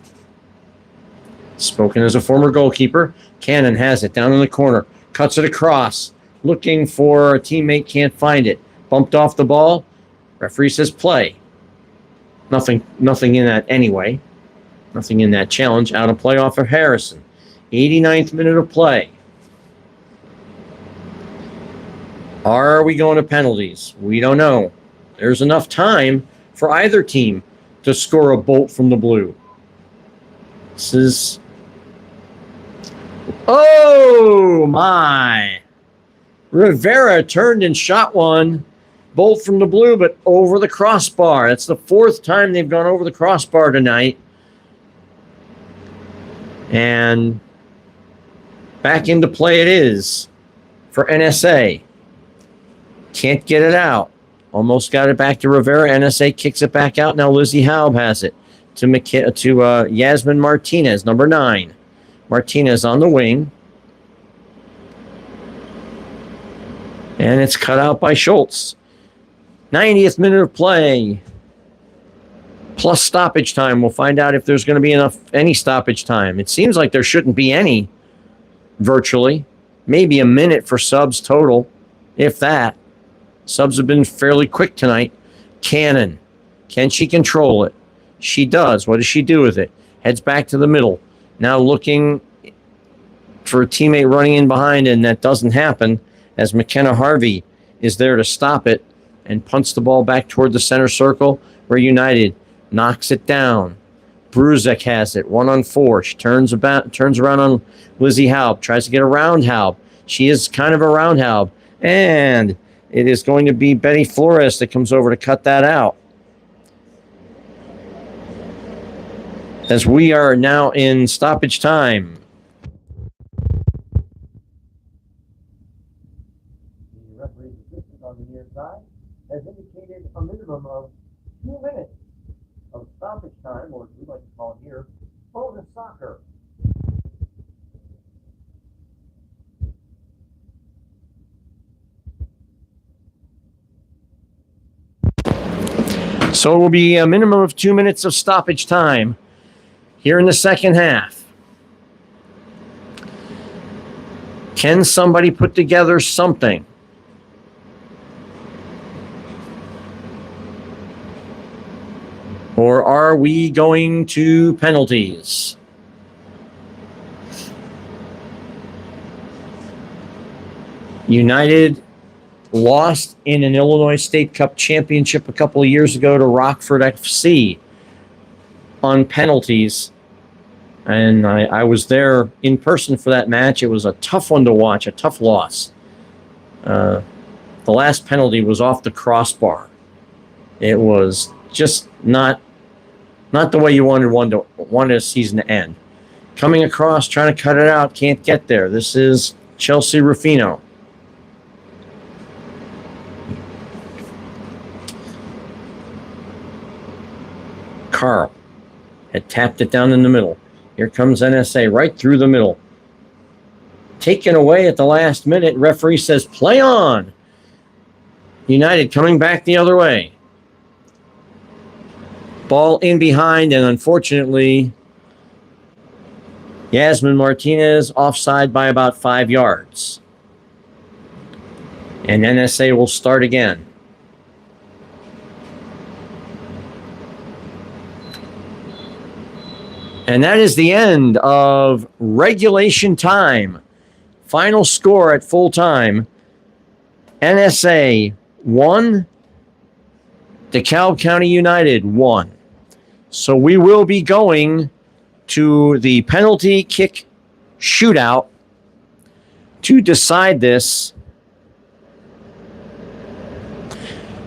Spoken as a former goalkeeper. Cannon has it down in the corner. Cuts it across. Looking for a teammate, can't find it. Bumped off the ball. Referee says play. Nothing in that anyway. Nothing in that challenge. Out of play off of Harrison. 89th minute of play. Are we going to penalties? We don't know. There's enough time for either team to score a bolt from the blue. This is... Oh, my. Rivera turned and shot one. Bolt from the blue, but over the crossbar. That's the 4th time they've gone over the crossbar tonight. And back into play it is for NSA. Can't get it out. Almost got it back to Rivera. NSA kicks it back out. Now Lizzie Haub has it to Yasmin Martinez, number 9. Martinez on the wing. And it's cut out by Schultz. 90th minute of play. Plus stoppage time. We'll find out if there's going to be any stoppage time. It seems like there shouldn't be any, virtually. Maybe a minute for subs total, if that. Subs have been fairly quick tonight. Cannon. Can she control it? She does. What does she do with it? Heads back to the middle. Now looking for a teammate running in behind, and that doesn't happen as McKenna Harvey is there to stop it and punts the ball back toward the center circle where United knocks it down. Bruzek has it, 1-on-4. She turns around on Lizzie Haub, tries to get around Haub. She is kind of around Haub, and it is going to be Betty Flores that comes over to cut that out. As we are now in stoppage time. The referee's assistant on the near side has indicated a minimum of 2 minutes of stoppage time, or as we like to call it here, bonus soccer. So it will be a minimum of 2 minutes of stoppage time here in the second half. Can somebody put together something? Or are we going to penalties? United lost in an Illinois State Cup championship a couple of years ago to Rockford FC on penalties. And I was there in person for that match. It was a tough one to watch, a tough loss. The last penalty was off the crossbar. It was just not the way you wanted a season to end. Coming across, trying to cut it out, can't get there. This is Chelsea Rufino. Carl had tapped it down in the middle. Here comes NSA right through the middle. Taken away at the last minute. Referee says, play on. United coming back the other way. Ball in behind, and unfortunately, Yasmin Martinez offside by about 5 yards. And NSA will start again. And that is the end of regulation time. Final score at full time. NSA 1, DeKalb County United 1. So we will be going to the penalty kick shootout to decide this.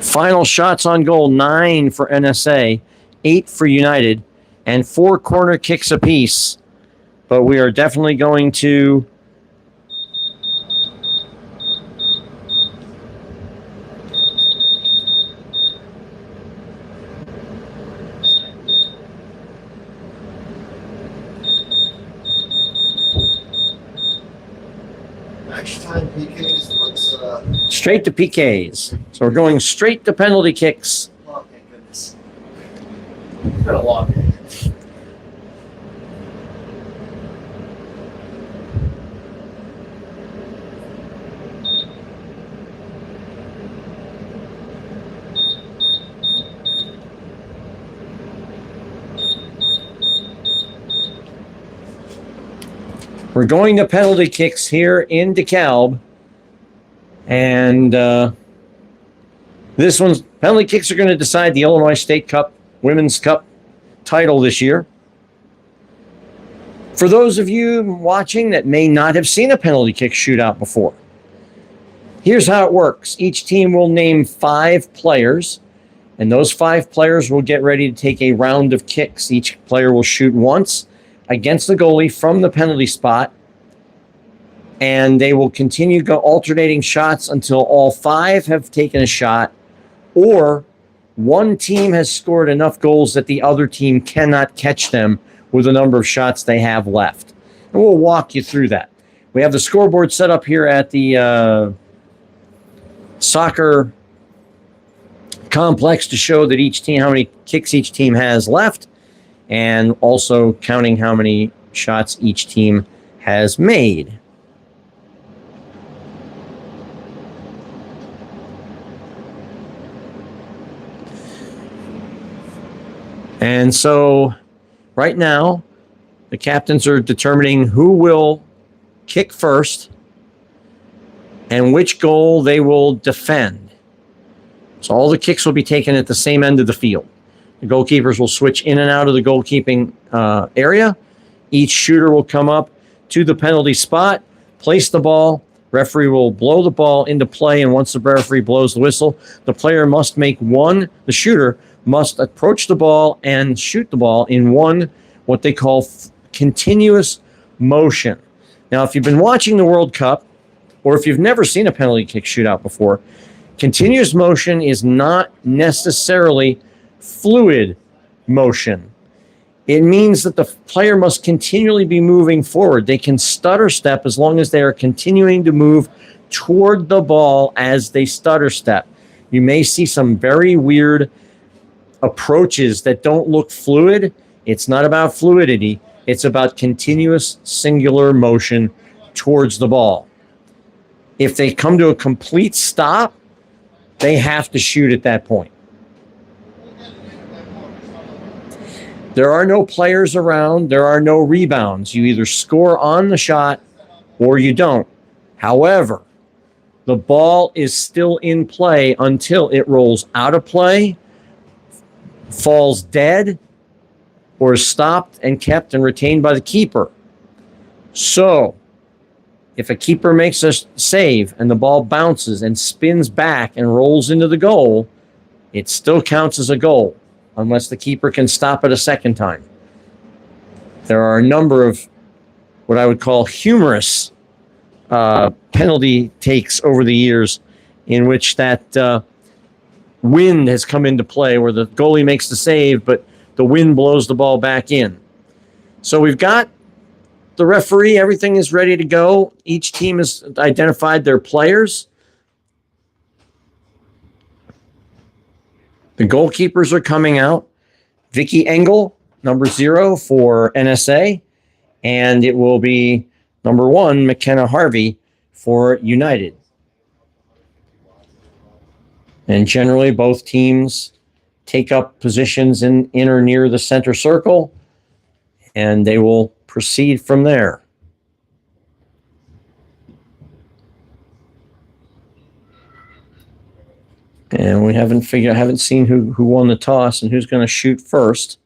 Final shots on goal, 9 for NSA, 8 for United, and 4 corner kicks apiece. But we are definitely going to straight to PKs. So we're going straight to penalty kicks. Oh, thank goodness. It's been a long day. We're going to penalty kicks here in DeKalb. And this one's penalty kicks are going to decide the Illinois State Cup Women's Cup title this year. For those of you watching that may not have seen a penalty kick shootout before, here's how it works. Each team will name 5 players, and those 5 players will get ready to take a round of kicks. Each player will shoot once against the goalie from the penalty spot, and they will continue alternating shots until all 5 have taken a shot, or one team has scored enough goals that the other team cannot catch them with the number of shots they have left. And we'll walk you through that. We have the scoreboard set up here at the soccer complex to show that each team, how many kicks each team has left, and also counting how many shots each team has made. And so right now, the captains are determining who will kick first and which goal they will defend. So all the kicks will be taken at the same end of the field. The goalkeepers will switch in and out of the goalkeeping area. Each shooter will come up to the penalty spot, place the ball. Referee will blow the ball into play, and once the referee blows the whistle, the player must make the shooter must approach the ball and shoot the ball in one, what they call continuous motion. Now, if you've been watching the World Cup, or if you've never seen a penalty kick shootout before, continuous motion is not necessarily fluid motion. It means that the player must continually be moving forward. They can stutter step as long as they are continuing to move toward the ball as they stutter step. You may see some very weird approaches that don't look fluid. It's not about fluidity. It's about continuous singular motion towards the ball. If they come to a complete stop, they have to shoot at that point. There are no players around. There are no rebounds. You either score on the shot or you don't. However, the ball is still in play until it rolls out of play, falls dead, or is stopped and kept and retained by the keeper. So, if a keeper makes a save and the ball bounces and spins back and rolls into the goal, it still counts as a goal, unless the keeper can stop it a second time. There are a number of what I would call humorous penalty takes over the years in which that wind has come into play, where the goalie makes the save, but the wind blows the ball back in. So we've got the referee. Everything is ready to go. Each team has identified their players. The goalkeepers are coming out. Vicky Engel, number 0 for NSA, and it will be number 1, McKenna Harvey for United. And generally, both teams take up positions in or near the center circle, and they will proceed from there. And we haven't seen who won the toss and who's going to shoot first.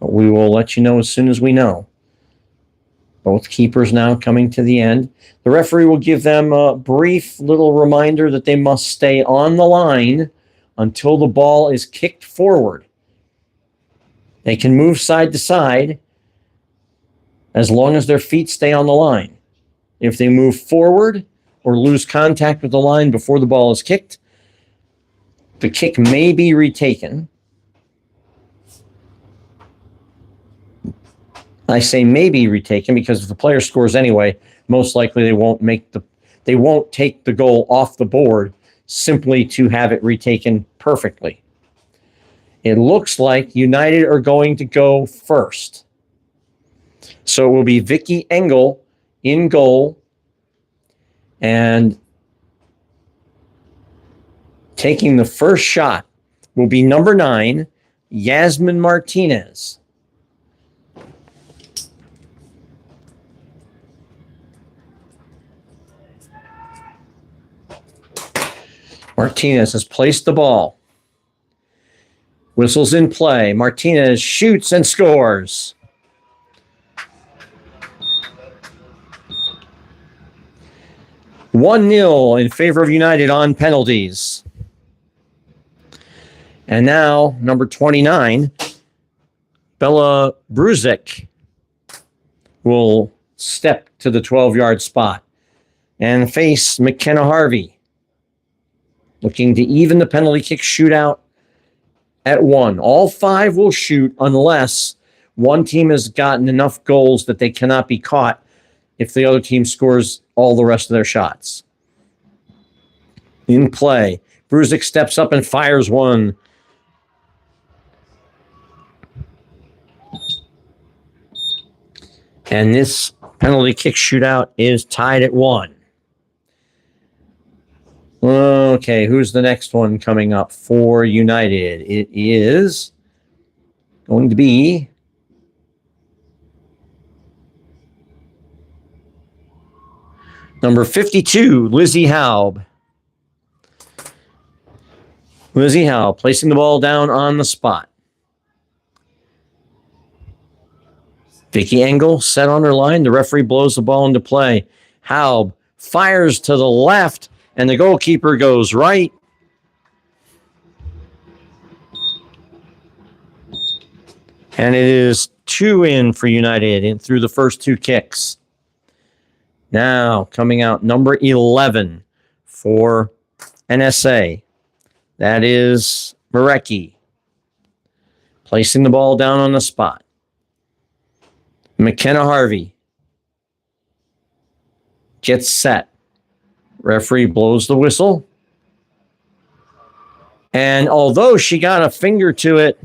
But we will let you know as soon as we know. Both keepers now coming to the end. The referee will give them a brief little reminder that they must stay on the line until the ball is kicked forward. They can move side to side as long as their feet stay on the line. If they move forward or lose contact with the line before the ball is kicked, the kick may be retaken. I say may be retaken because if the player scores anyway, most likely they won't take the goal off the board simply to have it retaken perfectly. It looks like United are going to go first. So it will be Vicky Engel in goal, and taking the first shot will be number 9, Yasmin Martinez. Martinez has placed the ball. Whistle's in play. Martinez shoots and scores. "1-0 in favor of United on penalties. And now, number 29, Bella Bruzik will step to the 12-yard spot and face McKenna Harvey. looking to even the penalty kick shootout at 1. All 5 will shoot unless one team has gotten enough goals that they cannot be caught if the other team scores all the rest of their shots. In play, Bruzik steps up and fires one. And this penalty kick shootout is tied at 1. Okay, who's the next one coming up for United? It is going to be number 52, Lizzie Haub. Lizzie Haub placing the ball down on the spot. Vicky Engel set on her line. The referee blows the ball into play. Haub fires to the left, and the goalkeeper goes right. And it is 2 in for United in through the first 2 kicks. Now coming out number 11 for NSA. That is Marecki. Placing the ball down on the spot. McKenna Harvey gets set. Referee blows the whistle. And although she got a finger to it,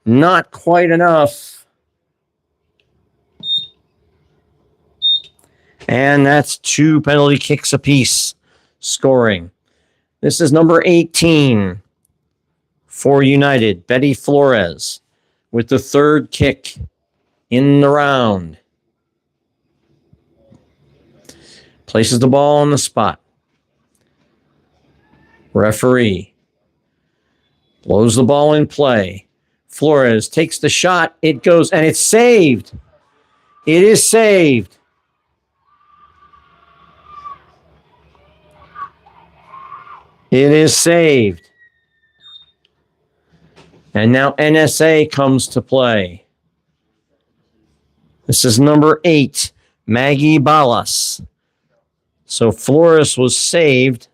not quite enough. And that's 2 penalty kicks apiece scoring. This is number 18 for United, Betty Flores, with the 3rd kick in the round. Places the ball on the spot. Referee blows the ball in play. Flores takes the shot. It goes, and it's saved. It is saved. It is saved. And now NSA comes to play. This is number 8, Maggie Ballas. So Flores was saved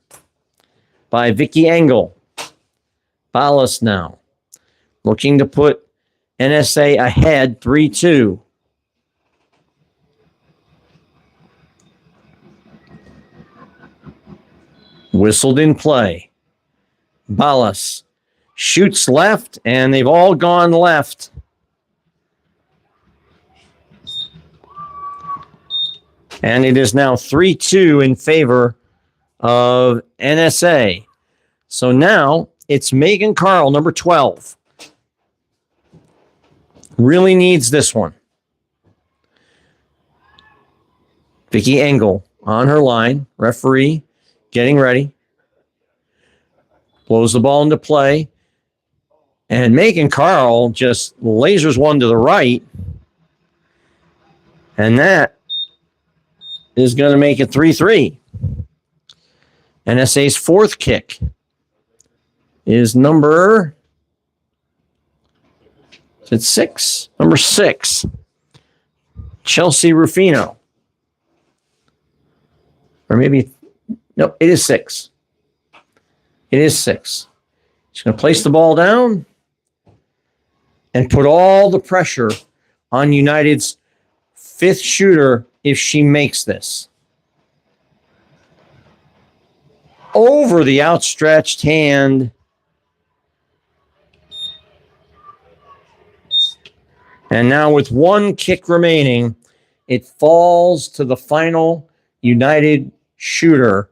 by Vicky Engel. Ballas now looking to put NSA ahead 3-2. Whistled in play. Ballas shoots left, and they've all gone left. And it is now 3-2 in favor of NSA. So now it's Megan Carl, number 12. Really needs this one. Vicky Engel on her line. Referee getting ready. Blows the ball into play. And Megan Carl just lasers one to the right. And that is going to make it 3-3. NSA's 4th kick is number, is it 6? Number 6, Chelsea Rufino. Or maybe, no, it is 6. It is 6. She's going to place the ball down and put all the pressure on United's 5th shooter if she makes this. Over the outstretched hand. And now with 1 kick remaining, it falls to the final United shooter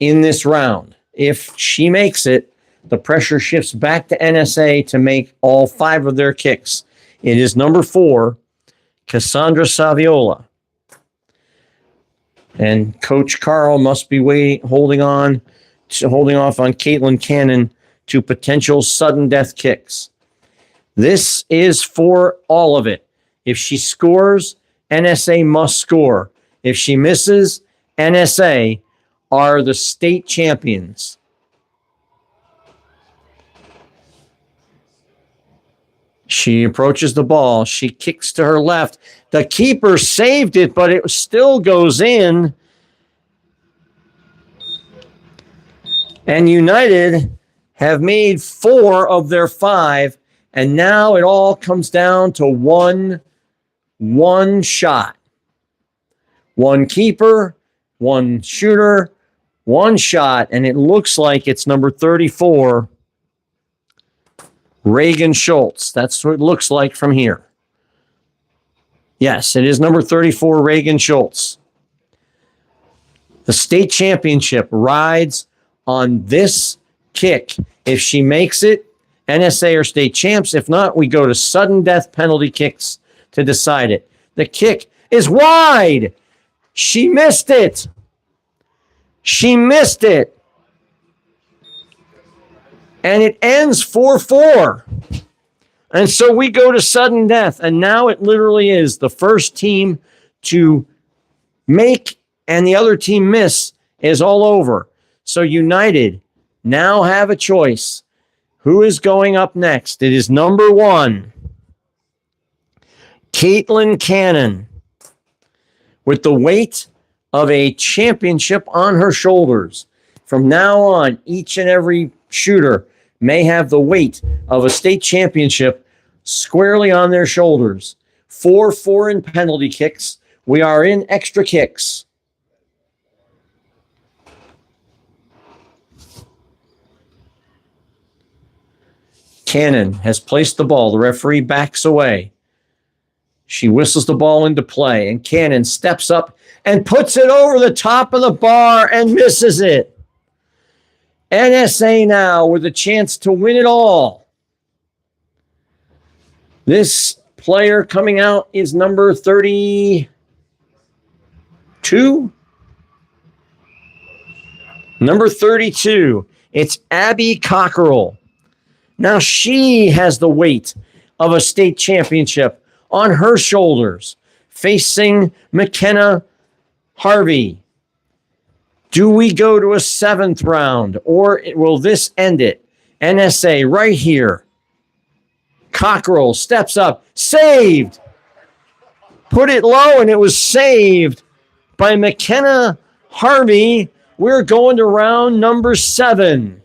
in this round. If she makes it, the pressure shifts back to NSA to make all 5 of their kicks. It is number 4, Cassandra Saviola. And Coach Carl must be holding off on Caitlin Cannon to potential sudden death kicks. This is for all of it. If she scores, NSA must score. If she misses, NSA are the state champions. She approaches the ball. She kicks to her left. The keeper saved it, but it still goes in. And United have made 4 of their 5, and now it all comes down to one shot. One keeper, one shooter, one shot, and it looks like it's number 34, Reagan Schultz. That's what it looks like from here. Yes, it is number 34, Reagan Schultz. The state championship rides on this kick. If she makes it, NSA or state champs. If not, we go to sudden death penalty kicks to decide it. The kick is wide. She missed it. She missed it. And it ends 4-4. And so we go to sudden death. And now it literally is the first team to make and the other team miss is all over. So United now have a choice. Who is going up next? It is number 1, Caitlin Cannon, with the weight of a championship on her shoulders. From now on, each and every shooter may have the weight of a state championship squarely on their shoulders. 4-4 in penalty kicks. We are in extra kicks. Cannon has placed the ball. The referee backs away. She whistles the ball into play, and Cannon steps up and puts it over the top of the bar and misses it. NSA now with a chance to win it all. This player coming out is number 32. Number 32. It's Abby Cockerell. Now she has the weight of a state championship on her shoulders, facing McKenna Harvey. Do we go to a 7th round, or will this end it? NSA right here. Cockerell steps up, saved. Put it low, and it was saved by McKenna Harvey. We're going to round number 7.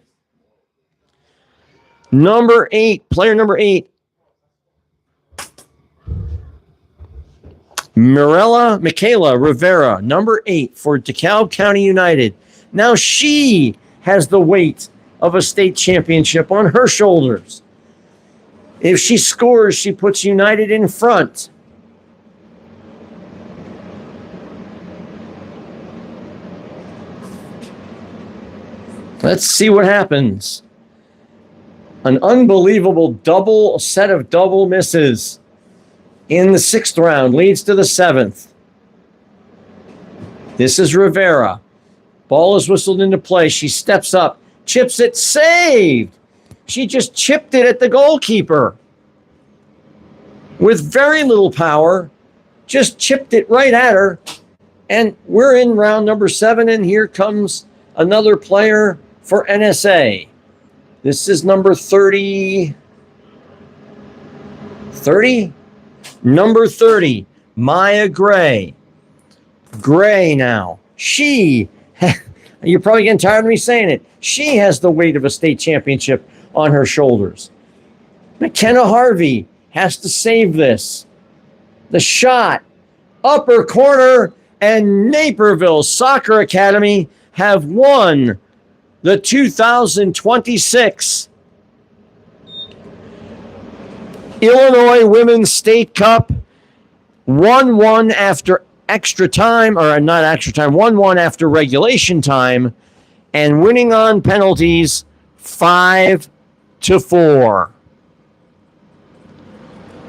Number 8, player number 8, Michaela Rivera, number 8 for DeKalb County United. Now she has the weight of a state championship on her shoulders. If she scores, she puts United in front. Let's see what happens. An unbelievable set of double misses in the 6th round leads to the 7th. This is Rivera. Ball is whistled into play. She steps up, chips it, saved. She just chipped it at the goalkeeper with very little power. Just chipped it right at her. And we're in round number 7, and here comes another player for NSA. This is number 30. 30? Number 30, Maya Gray. Gray now. She, you're probably getting tired of me saying it. She has the weight of a state championship on her shoulders. McKenna Harvey has to save this. The shot, upper corner, and Naperville Soccer Academy have won the 2026 Illinois Women's State Cup. 1-1 after extra time, or not extra time, 1-1 after regulation time, and winning on penalties 5-4.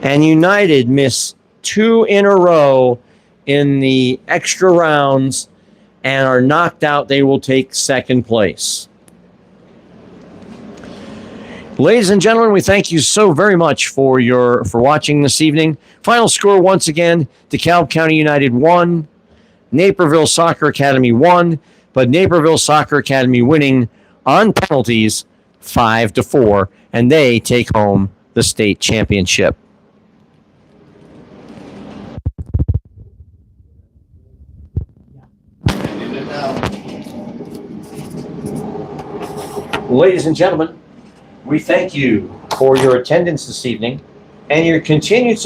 And United miss 2 in a row in the extra rounds and are knocked out. They will take 2nd place. Ladies and gentlemen, we thank you so very much for watching this evening. Final score once again: DeKalb County United 1, Naperville Soccer Academy 1, but Naperville Soccer Academy winning on penalties 5-4, and they take home the state championship. Ladies and gentlemen, we thank you for your attendance this evening and your continued support.